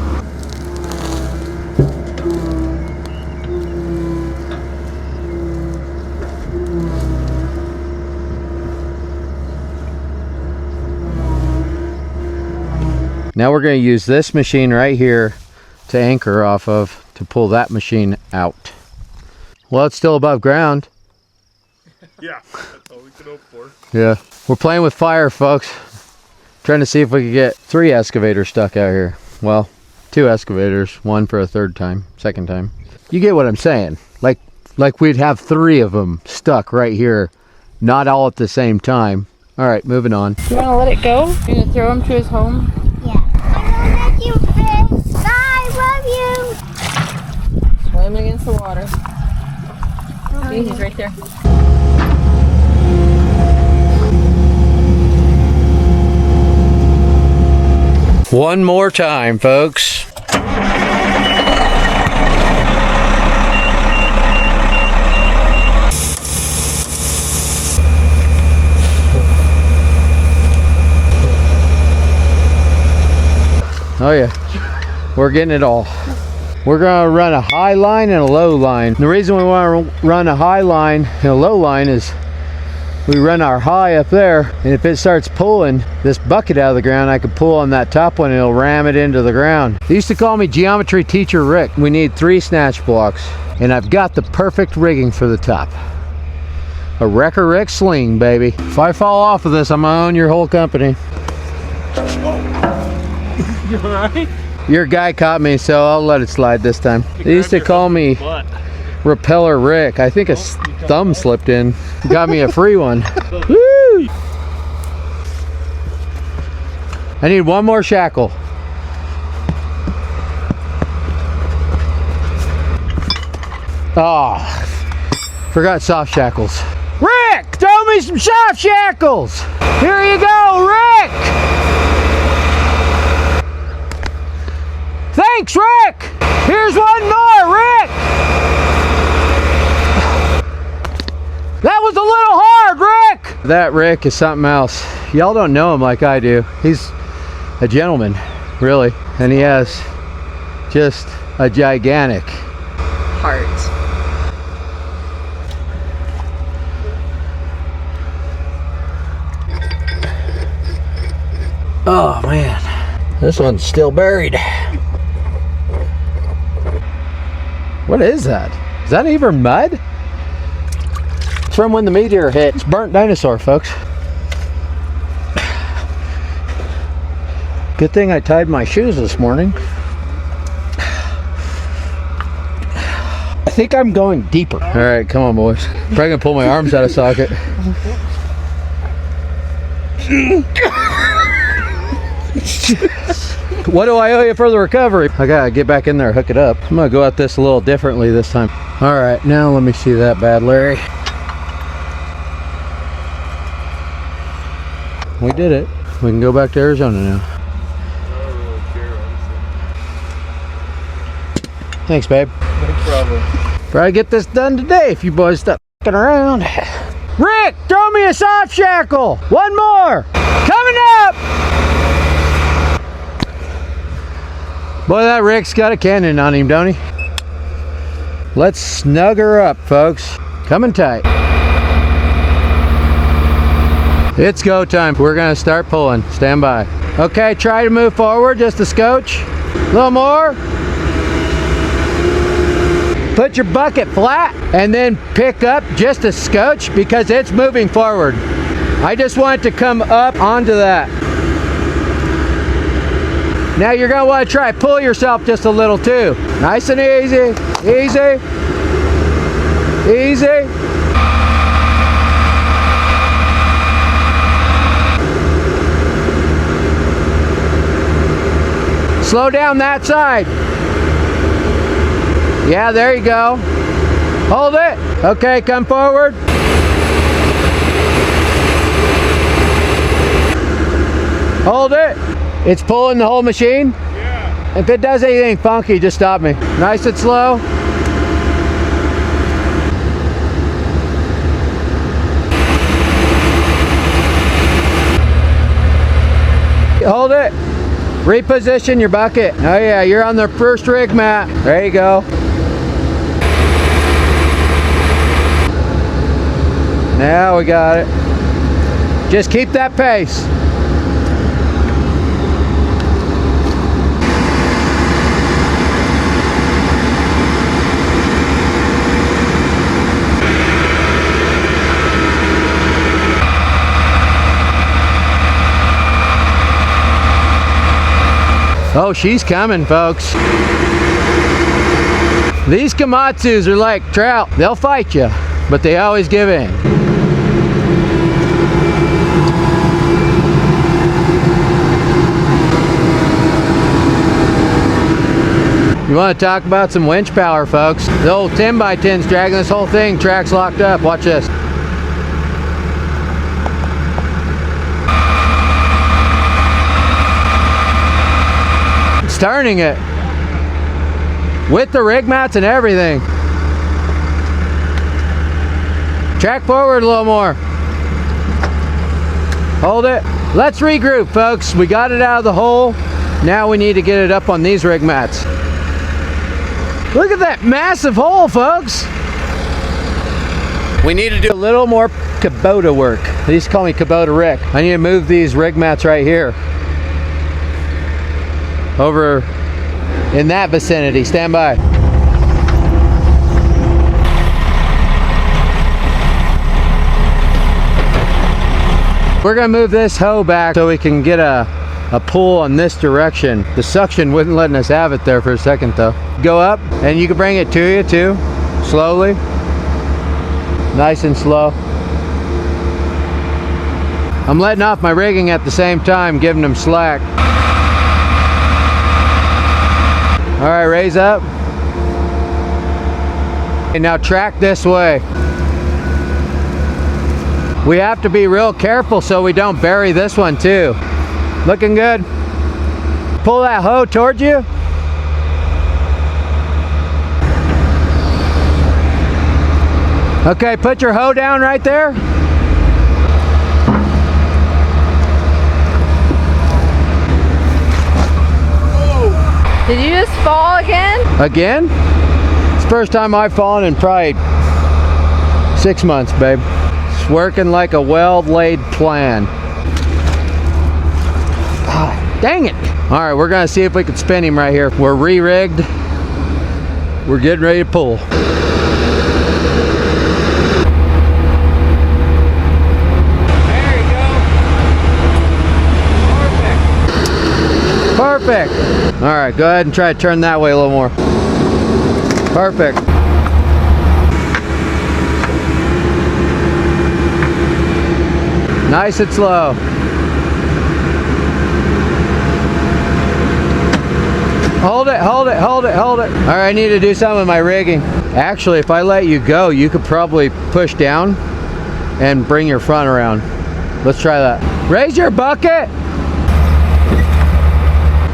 Now we're going to use this machine right here to anchor off of to pull that machine out. Well, it's still above ground. Yeah, that's all we could hope for. Yeah. We're playing with fire, folks. Trying to see if we could get 3 excavators stuck out here. Well, 2 excavators, 1 for a second time. You get what I'm saying. Like we'd have 3 of them stuck right here, not all at the same time. All right, moving on. You want to let it go? You're going to throw him to his home? I love you, fish. Bye, love you. Swim against the water. See, he's right there. One more time, folks. Oh yeah, we're getting it all. We're gonna run a high line and a low line. The reason we want to run a high line and a low line is we run our high up there, and if it starts pulling this bucket out of the ground, I could pull on that top one and it'll ram it into the ground. They used to call me Geometry Teacher Rick. We need 3 snatch blocks, and I've got the perfect rigging for the top. A Wrecker Rick sling, baby. If I fall off of this, I'm gonna own your whole company. You alright? Your guy caught me, so I'll let it slide this time. They used to call me Repeller Rick. I think a thumb slipped in. Got me a free one. Woo! I need one more shackle. Oh, forgot soft shackles. Rick, throw me some soft shackles. Here you go, Rick. Thanks, Rick! Here's one more, Rick! That was a little hard, Rick! That Rick is something else. Y'all don't know him like I do. He's a gentleman, really. And he has just a gigantic Heart. Oh, man. This one's still buried. What is that? Is that even mud? It's from when the meteor hit. It's burnt dinosaur, folks. Good thing I tied my shoes this morning. I think I'm going deeper. All right, come on, boys. Probably gonna pull my arms out of socket. What do I owe you for the recovery? I gotta get back in there, hook it up. I'm gonna go at this a little differently this time. All right, now let me see that bad Larry. We did it. We can go back to Arizona now. Thanks, babe. No problem. Probably get this done today if you boys stop f***ing around. Rick, throw me a soft shackle. One more. Coming up. Boy, that Rick's got a cannon on him, don't he? Let's snug her up, folks. Coming tight. It's go time. We're gonna start pulling. Stand by. Okay, try to move forward just a scotch. A little more. Put your bucket flat and then pick up just a scotch because it's moving forward. I just want it to come up onto that. Now you're gonna want to try pull yourself just a little too. Nice and easy, easy, easy. Slow down that side. Yeah, there you go. Hold it. Okay, come forward. Hold it. It's pulling the whole machine? Yeah. If it does anything funky, just stop me. Nice and slow. Hold it. Reposition your bucket. Oh yeah, you're on the first rig mat. There you go. Now we got it. Just keep that pace. Oh, she's coming, folks. These Komatsus are like trout. They'll fight you, but they always give in. You want to talk about some winch power, folks? The old 10x10's dragging this whole thing. Track's locked up. Watch this. Turning it with the rig mats and everything. Track forward a little more. Hold it. Let's regroup, folks. We got it out of the hole. Now we need to get it up on these rig mats. Look at that massive hole, folks. We need to do a little more Kubota work. They used to call me Kubota Rick. I need to move these rig mats right here. Over in that vicinity. Stand by. We're gonna move this hoe back so we can get a pull on this direction. The suction wouldn't letting us have it there for a second though. Go up and you can bring it to you too. Slowly. Nice and slow. I'm letting off my rigging at the same time, giving them slack. All right, raise up. And now track this way. We have to be real careful so we don't bury this one too. Looking good. Pull that hoe towards you. Okay, put your hoe down right there. Did you just fall again? Again? It's the first time I've fallen in probably 6 months, babe. It's working like a well-laid plan. Ah, dang it. All right, we're gonna see if we can spin him right here. We're re-rigged. We're getting ready to pull. There you go. Perfect. Perfect. All right, go ahead and try to turn that way a little more. Perfect. Nice and slow. Hold it, hold it, hold it, hold it. All right, I need to do something with my rigging. Actually, if I let you go, you could probably push down and bring your front around. Let's try that. Raise your bucket.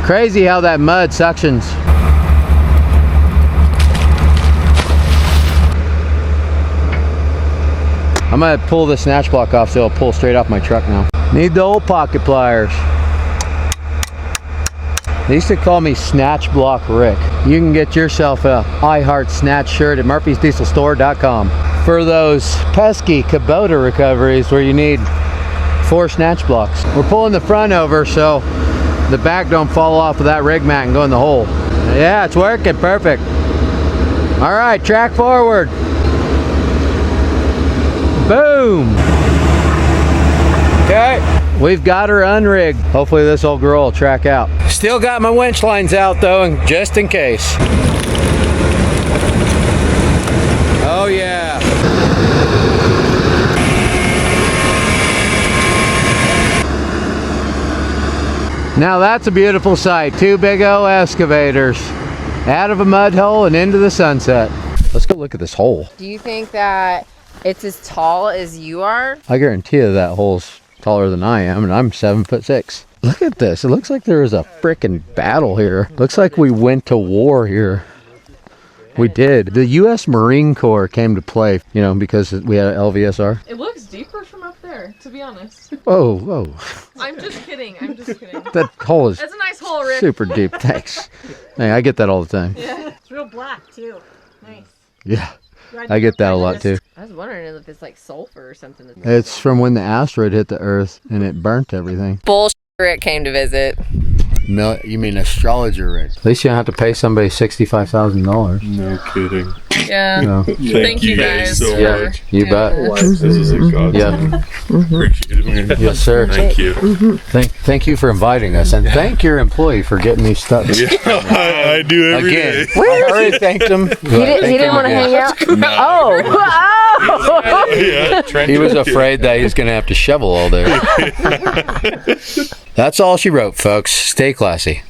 Crazy how that mud suctions. I'm gonna pull the snatch block off so it'll pull straight off my truck now. Need the old pocket pliers. They used to call me Snatch Block Rick. You can get yourself a I Heart Snatch shirt at murphysdieselstore.com for those pesky Kubota recoveries where you need 4 snatch blocks. We're pulling the front over so the back don't fall off of that rig mat and go in the hole. Yeah, it's working perfect. All right, track forward. Boom. Okay, we've got her unrigged. Hopefully this old girl will track out. Still got my winch lines out though, and just in case. Oh yeah. Now that's a beautiful sight. 2 big O excavators out of a mud hole and into the sunset. Let's go look at this hole. Do you think that it's as tall as you are? I guarantee you that hole's taller than I am, and I'm 7'6". Look at this. It looks like there is a frickin' battle here. Looks like we went to war here. We did. The U.S. Marine Corps came to play, you know, because we had an LVSR. It looks deeper from up there, to be honest. Whoa, whoa. I'm just kidding. I'm just kidding. That hole is That's a nice hole, Rick. super deep. Thanks. Hey, I get that all the time. Yeah. It's real black, too. Nice. Yeah, I get that a lot too. I was wondering if it's like sulfur or something. It's from when the asteroid hit the Earth and it burnt everything. Bullshit. Rick came to visit. No, you mean astrologer, Rick? At least you don't have to pay somebody $65,000. No kidding. Yeah. No. Thank you guys so Yeah, much. you bet. This is a godsend. Yeah. Appreciate it, man. Yes, sir. Thank you. Thank you for inviting us, and thank your employee for getting me stuck. Yeah, I do every day. Again, I already thanked him. He didn't want to hang out? Oh! Yeah, He was afraid that he was going to have to shovel all day. That's all she wrote, folks. Stay classy.